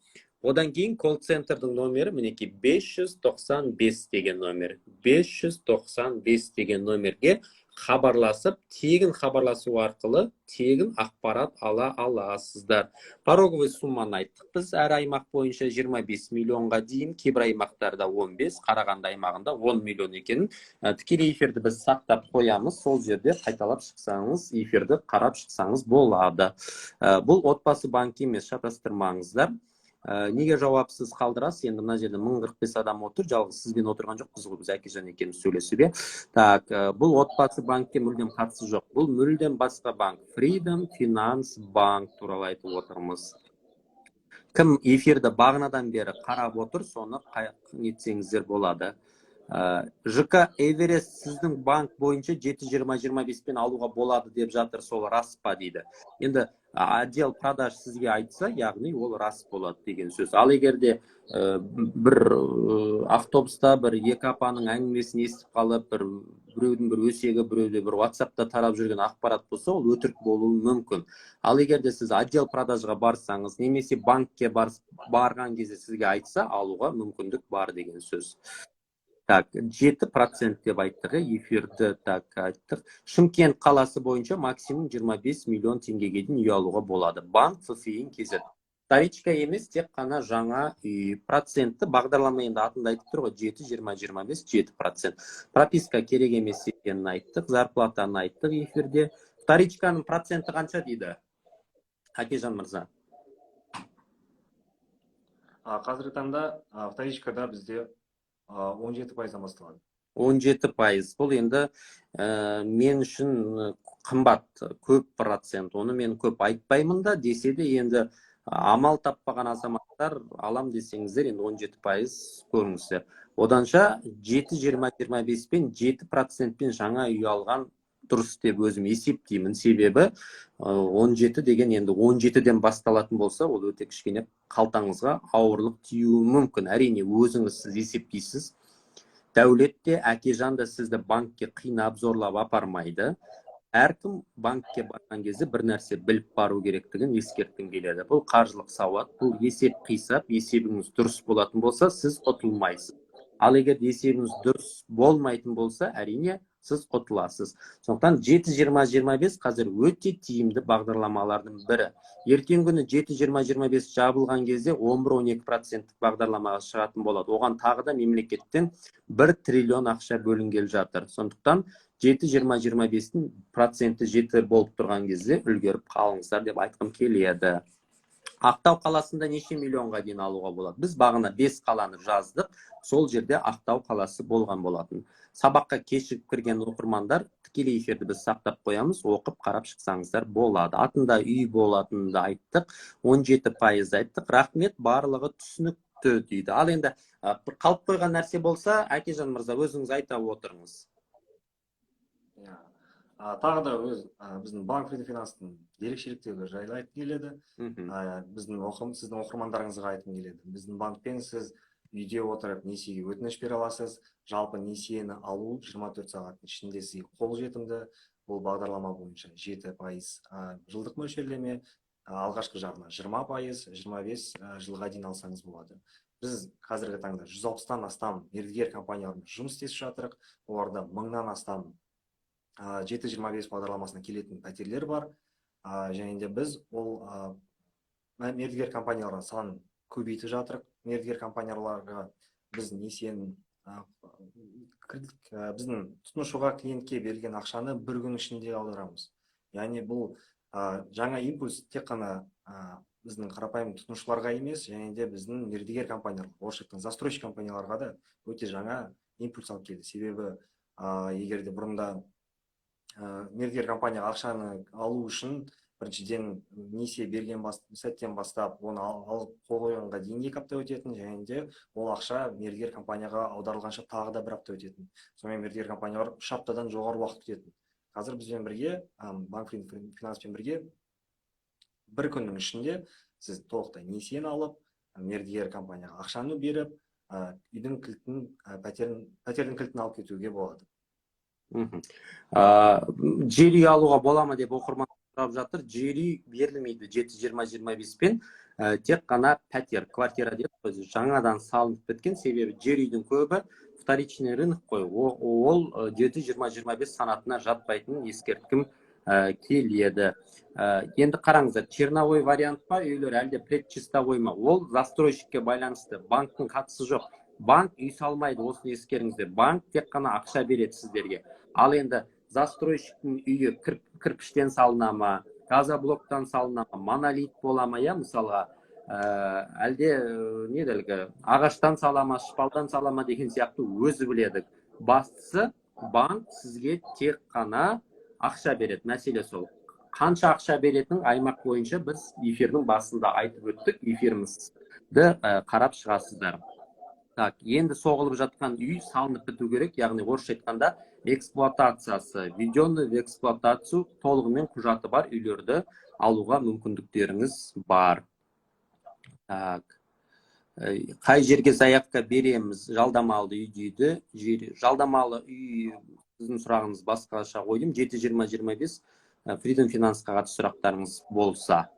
Одан кейін колл-центрдің номері, мінекей 595 деген номер. 595 деген номерге хабарласып, тегін хабарласу арқылы тегін ақпарат ала аласыздар. Пороговый сумманы айттық біз, әр аймақ бойынша 25 миллионға дейін, кейбір аймақтарда 15, Қарағанды аймағында 10 миллион екенін. Тікелей эфирді біз сақтап қоямыз, сол жерде қайталап шықсаңыз, эфирді қарап шықсаңыз болады. Бұл отбасы банкі емес, шатастырмаңыздар. Неге жауапсыз қалдырасыз? Енді мына жерде 1045 адам отыр, жалғыз сізбен отырған жоқ, біз Әкежан екеуміз сөйлесуге. Так, бұл отбасы банкке мүлдем қатысы жоқ. Бұл мүлдем басқа банк. Freedom Finance банк туралы айтып отырмыз. Кім эфирді бағанадан бері қарап отыр, соны нетсеңіздер болады. ЖК Эверест сіздің банк бойынша 7-20-25 алуға болады деп жатыр, сол рас па дейді. Енді отдел продаж сізге айтса, яғни ол рас болады деген сөз. Ал егерде бір автобуста бір екі апаның әңгімесін естіп қалып, біреудің бір өсегі, біреуде бір WhatsAppта тарап жүрген ақпарат болса, ол өтірік болуы мүмкін. Ал егерде сіз отдел продажға барсаңыз, немесе банкке барған кезде сізге айтса, алуға мүмкіндік бар деген сөз. Так, 7% деп айттық, эфирді так айттық. Шымкент қаласы бойынша максимум 25 миллион теңгеге дейін үй алуға болады. Банк ФФИ.kz. Вторичка емес, тек қана жаңа үй. Процентті бағдарлама енді атында айтып тұр ғой, 7-20-25, 7%. Прописка керек емес екенін айттық, зарплатаны айттық эфирде. Вторичканың проценті қанша дейді? Әкежан мырза. Қазіргі таңда вторичкада бізде 17%-дан басталады. 17%. Бұл енді мен үшін қымбат, көп процент. Оны мен көп айтпаймын да, десе де енді амал таппаған азаматтар алам десеңіздер, енді 17% көріңіздер. Оданша 7-20-25 пен 7%-пен жаңа үй алған дұрыс деп өзім есептеймін. Себебі 17 деген енді 17-ден басталатын болса, ол өте кішкене қалтаңызға ауырлық тиюі мүмкін. Әрине, өзіңіз сіз есептейсіз. Дәулетте, Әкежан да сізді банкке қинап, зорлап апармайды. Әркім банкке барған кезде бір нәрсе біліп бару керектігін ескерткім келеді. Бұл қаржылық сауат, бұл есеп қисап, есебіңіз дұрыс болатын болса, сіз ұтылмайсыз. Ал егер есебіңіз дұрыс болмайтын болса, әрине, сіз ұтыласыз. Сондықтан 7-20-25 қазір өте тиімді бағдарламалардың бірі. Ертең күні 7-20-25 жабылған кезде 11-12% бағдарламаға шығатын болады. Оған тағы да мемлекеттен 1 триллион ақша бөлінгелі жатыр. Сондықтан 7-20-25-тің проценті 7 болып тұрған кезде үлгеріп қалыңыздар деп айтқым келеді. Ақтау қаласында неше миллионға дейін алуға болады? Біз бағына 5 қаланы жаздық. Сол жерде Ақтау қаласы болған болатын. Сабаққа кешігіп кірген оқырмандар тікелей эфирді біз сақтап қоямыз, оқып қарап шықсаңыздар болады. Атында үй болатынды айттық, 17% айттық. Рахмет, барлығы түсінікті дейді. Ал енді бір қалып қойған нәрсе болса, Әкежан мырза, өзіңіз айта отырыңыз. Тағы да біздің банк финанстың ерекшеліктері жайлы айтқым келеді. Сіздің оқырмандарыңызға айтқым келеді. Біздің банкпен сіз үйде отырып несиеге өтініш бере аласыз. Жалпы несиені алу 24 сағаттың ішінде сізге қолжетімді. Бұл бағдарлама бойынша 7% жылдық мөлшерлеме, алғашқы жарна 20%, 25 жылға дейін алсаңыз болады. Біз қазіргі таңда 160-тан астам мердігер компаниялармен жұмыс істесіп жатырық. Оларда 1000-нан астам 7-25 бағдарламасына келетін пәтерлер бар. Және де біз ол мердігер компанияларға санын көбейтіп жатырық. Мердігер компанияларға біз несиенің біздің тұтынушыға клиентке берілген ақшаны бір күн ішінде аударамыз. Яғни бұл жаңа импульс тек қана біздің қарапайым тұтынушыларға емес, және де біздің мердігер компанияларға, орысша айтқанда застройщик компанияларға да өте жаңа импульс алып келді. Себебі егер де бұрында мердігер компанияға ақшаны алу үшін біріншіден несие берген сәттен бастап оны алып қол қойғанға дейін 2 апта өтетін, және де ол ақша мердігер компанияға аударылғанша тағы да 1 апта өтетін. Сонымен мердігер компаниялар 3 аптадан жоғары уақыт күтетін. Қазір бізбен бірге, банк финанспен бірге 1 күннің ішінде сіз толықтай несиені алып, мердігер компанияға ақшаны беріп, үйдің кілтін, пәтердің кілтін алып кетуге болады. Жер үй алуға бола ма деп оқырман сұрап жатыр. Жер үй берілмейді 7-20-25 пен, тек қана пәтер, квартира деп жаңадан салынып біткен. Себебі жер үйдің көбі вторичный рынок қой. Ол 7-20-25 санатына жатпайтынын ескерткім келеді. Енді қараңыздар, черновой вариант па үйлер, әлде предчистовой ма? Ол застройщикке байланысты, банктың қатысы жоқ. Банк үй салмайды, осыны ескеріңіздер. Банк тек қана ақша береді сіздерге. Ал енді застройщиктің үйі кірпіштен салына ма, газоблоктан салына ма, монолит бола ма, мысалға, әлде ағаштан сала ма, шпалдан сала ма деген сияқты өзі біледі. Бастысы, банк сізге тек қана ақша береді. Мәселе сол. Қанша ақша беретінің аймақ бойынша біз эфирдің басында айтып өттік. Эфирімізді қарап шығасыздар. Так, енді соғылып жатқан үй салынып біту керек, яғни орысша айтқанда эксплуатациясы, введенный в эксплуатацию толығымен құжаты бар үйлерді алуға мүмкіндіктеріңіз бар. Так, қай жерге заявка береміз? Жалдамалы үй дейді. Жалдамалы үй, сіздің сұрағыңыз басқаша қойдым. 7-20-25 Freedom Finance-қа қатысты сұрақтарыңыз болса.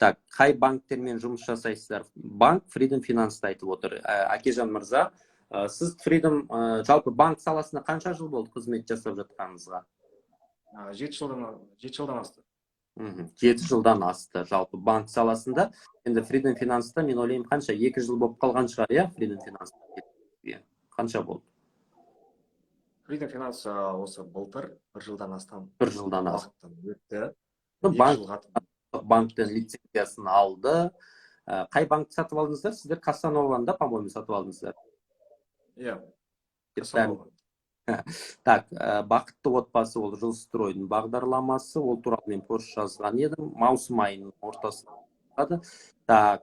Так, қай банктермен жұмыс жасайсыздар? Банк Freedom Finance-ды айтып отыр. Әкежан мырза, сіз Freedom жалпы банк саласында қанша жыл болды қызмет жасап жатқаныңызға? 7 жылдан асты. 7 жылдан асты жалпы банк саласында. Енді Freedom Finance-та мен ойлаймын қанша? 2 жыл болып қалған шығар, иә? Freedom Finance-та қанша болды? Freedom Finance осы былтыр 1 жылдан астам. 1 жылдан астам. Өтті. Банктен лицензиясын алды. Қай банкты сатып алдыңыздар? Сіздер Кассанованы, по-моему, сатып алдыңыздар. Иә. Так, бақытты отбасы ол Жилстройдың бағдарламасы, ол туралы мен пост жазған едім. Маусым айының ортасында. Так,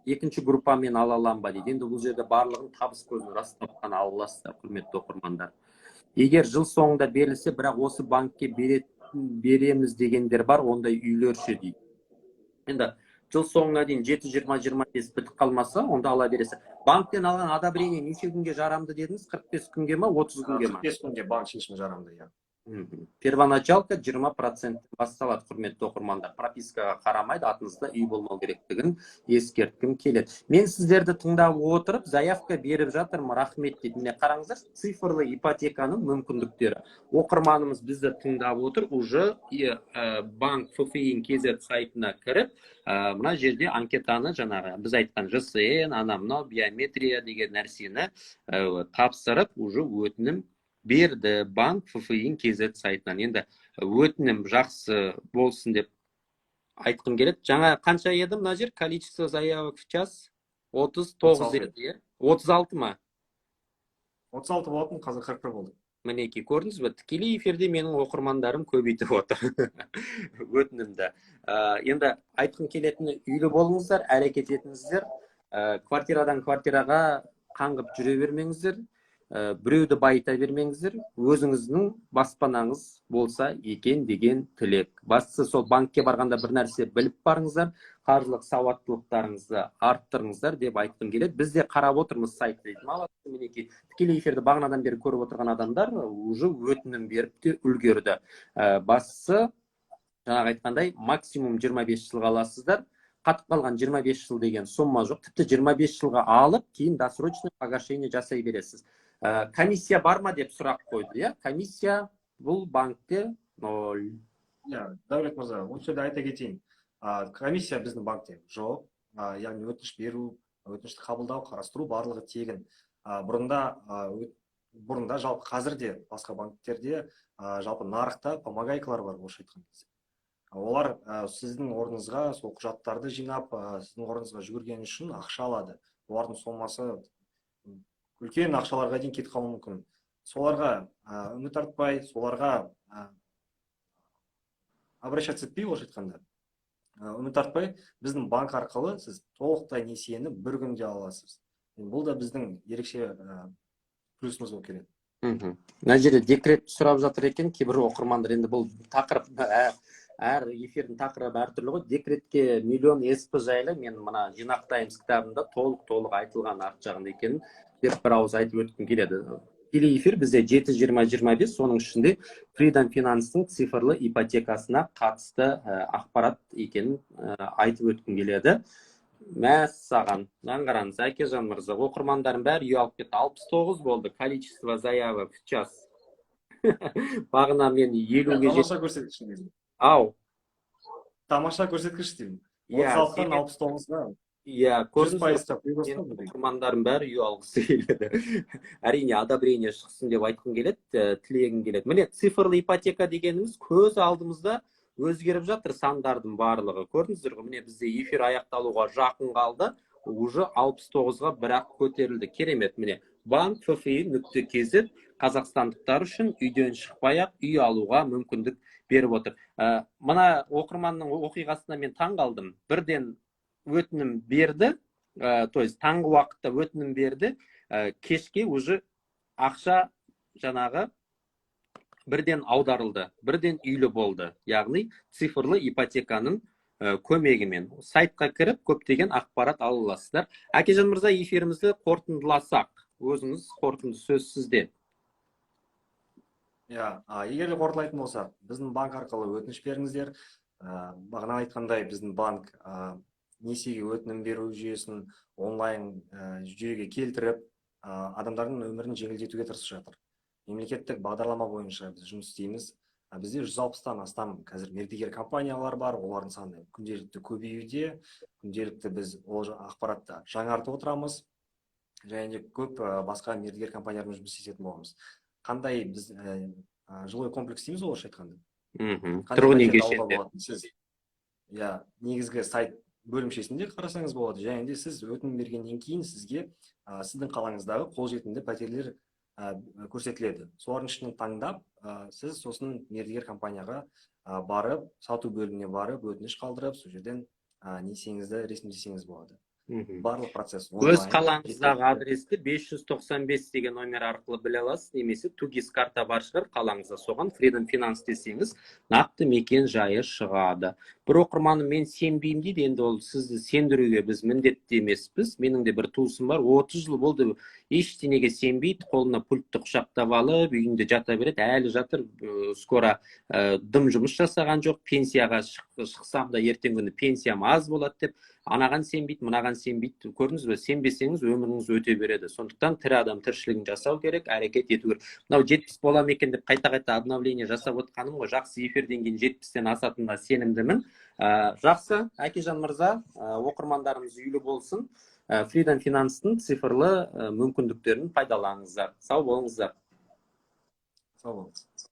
екінші группамен ала алам ба дейді. Енді бұл жерде барлығын табыс көзін растап қана ала аласыздар, құрметті оқырмандар. Егер жыл соңында берілсе, бірақ осы банкке береміз дегендер бар, ондай үйлер ше дейді. Енді жыл соңына дейін 7-20-25 бітіп қалмаса, онда ала бересі. Банктен алған одобрение неше күнге жарамды дедіңіз? 45 күнге ма, 30 күнге ма? 45 күнге банк шешімі жарамды, иә. Первоначалка 20% басталады, құрметті оқырмандар. Пропискаға қарамайды, атыңызда үй болмау керектігін ескерткім келеді. Мен сіздерді тыңдап отырып, заявка беріп жатырмын, рахмет дейді. Міне қараңыздар, цифрлы ипотеканың мүмкіндіктері. Оқырманымыз бізді тыңдап отыр, уже банк FFI-KZ сайтына кіріп, мына жерде анкетаны жаңағы біз айтқан ЖСН, анамнау, биометрия деген нәрсені тапсырып, уже өтінім берді банк FFI-KZ сайтынан. Енді өтінім жақсы болсын деп айтқым келеді. Жаңа қанша еді мына жер? Количество заявок в час 39 36 еді, иә? 36 ма? 36 болатын, қазір 41 болды. Мінекей, көрдіңіз бе? Тікелей эфирде менің оқырмандарым көбейтіп отыр. Өтінімді. Енді айтқым келетіні, үйлі болыңыздар, әрекет етіңіздер. Квартирадан квартираға қаңғып жүре бермеңіздер. Біреуді байыта бермеңіздер. Өзіңіздің баспанаңыз болса екен деген тілек. Бастысы сол банкке барғанда бір нәрсе біліп барыңыздар, қаржылық сауаттылықтарыңызды арттырыңыздар деп айтқым келеді. Біз де қарап отырмыз сайтты дейді. Молодцы, мінекей. Тікелей эфирді бағанадан бері көріп отырған адамдар уже өтінім беріп те үлгерді. Бастысы, жаңағы айтқандай, максимум 25 жылға аласыздар. Қатып қалған 25 жыл деген сумма жоқ. Тіпті 25 жылға алып, кейін досрочный погашение жасай бересіз. Комиссия бар ма деп сұрақ қойды, иә? Комиссия бұл банкте 0. Дәулет мырза, осы жерде айта кетейін. Комиссия біздің банкте жоқ. Яғни өтініш беру, өтінішті қабылдау, қарастыру барлығы тегін. Бұрында жалпы қазірде басқа банктерде жалпы нарықта помогайкалар бар, орысша айтқан кезде. Олар сіздің орныңызға сол құжаттарды жинап, сіздің орныңызға жүгірген үшін ақша алады. Олардың сомасы үлкен ақшаларға дейін кетіп қалуы мүмкін. Соларға үміт артпай, соларға обращаться етпей, орысша айтқанда. Үміт артпай, біздің банк арқылы сіз толықтай несиені бір күнде аласыз. Бұл да біздің ерекше плюсіміз болып келеді. Мына жерде декрет сұрап жатыр екен, кейбір оқырмандар. Енді бұл тақырып, әр эфирдің тақырыбы әртүрлі ғой. Декретке миллион СП жайлы мен мына жинақтаймыз кітабында толық айтылған арт жағында екенін деп бір ауыз айтып өткім келеді. Тікелей эфир бізде 7-20-25, соның ішінде Freedom Finance-тың цифрлы ипотекасына қатысты ақпарат екенін айтып өткім келеді. Мәссаған, қараңыз, Әкежан мырза, оқырмандардың бәрі үй алып кетті. 69 болды, количество заявок в час. Бағына мен 50-ге Тамаша көрсеткіш деймін. Ау. Тамаша көрсеткіш деймін. 36-дан 69-ға. Иә, көрдіңіз, көрсеткіш. оқырмандардың бәрі үй алғысы келеді. Әрине, одобрение шықсын деп айтқым келеді, тілегім келеді. Міне, цифрлы ипотека дегеніміз көз алдымызда өзгеріп жатыр сандардың барлығы. Көрдіңіздер ғой, міне бізде эфир аяқталуға жақын қалды, уже 69-ға бірақ көтерілді. Керемет, міне. Банк FFI.kz қазақстандықтар үшін үйден шықпай-ақ үй алуға мүмкіндік беріп отыр. Мына оқырманның оқиғасына мен таң қалдым. Бірден өтінім берді, то есть таңғы уақытта өтінім берді, кешке уже ақша жаңағы бірден аударылды, бірден үйлі болды. Яғни цифрлы ипотеканың көмегімен сайтқа кіріп көптеген ақпарат ала аласыздар. Әкежан мырза, эфирімізді қорытындыласақ, өзіңіз қорытынды сөз сізде. Егер қорытындылайтын болсақ, біздің банк арқылы өтініш беріңіздер. Бағана айтқандай, біздің банк несиеге өтінім беру жүйесін онлайн жүйеге келтіріп, адамдардың өмірін жеңілдетуге тырысып жатыр. Мемлекеттік бағдарлама бойынша біз жұмыс істейміз. Бізде 160-тан астам қазір мердігер компаниялар бар, олардың саны күнделікті көбеюде. Күнделікті біз ол ақпаратты жаңартып отырамыз. Және де көп басқа мердігер компаниялармен жұмыс істейтін боламыз. Қандай біз жилой комплекс дейміз, орысша айтқанда. Тұрғын үй кешенде. Негізгі сайт бөлімшесінде қарасаңыз болады. Және де сіз өтінім бергеннен кейін сізге сіздің қалаңыздағы қолжетімді пәтерлер көрсетіледі. Солардың ішінен таңдап, сіз сосын мердігер компанияға барып, сату бөліміне барып, өтініш қалдырып, сол жерден несиеңізді ресімдесеңіз болады. Барлық процесс. Өз қалаңыздағы адресті 595 деген номер арқылы біле аласыз, немесе тугис карта бар шығар қалаңызда, соған Freedom Finance десеңіз, нақты мекен жайы шығады. Бір оқырманым, мен сенбеймін дейді, енді ол сізді сендіруге біз міндетті емеспіз. Менің де бір туысым бар, 30 жыл болды, ештеңеге сенбейді, қолына пультті құшақтап алып, үйінде жата береді, әлі жатыр, скоро дым жұмыс жасаған жоқ, пенсияға шықсам да ертең күні пенсиям аз болады деп, анаған сенбейді, мынаған сенбейді. Көрдіңіз бе, сенбесеңіз өміріңіз өте береді. Сондықтан тірі адам тіршілігін жасау керек, әрекет ету керек. Мынау 70 болам екен деп қайта-қайта обновление жасап отқаным ғой. Жақсы, эфирден кейін 70-тен асатынға сенімдімін. Жақсы, Әкежан мырза, оқырмандарымыз үйлі болсын. Freedom Finance-тың цифрлы мүмкіндіктерін пайдаланыңыздар. Сау болыңыздар. Сау болыңыз.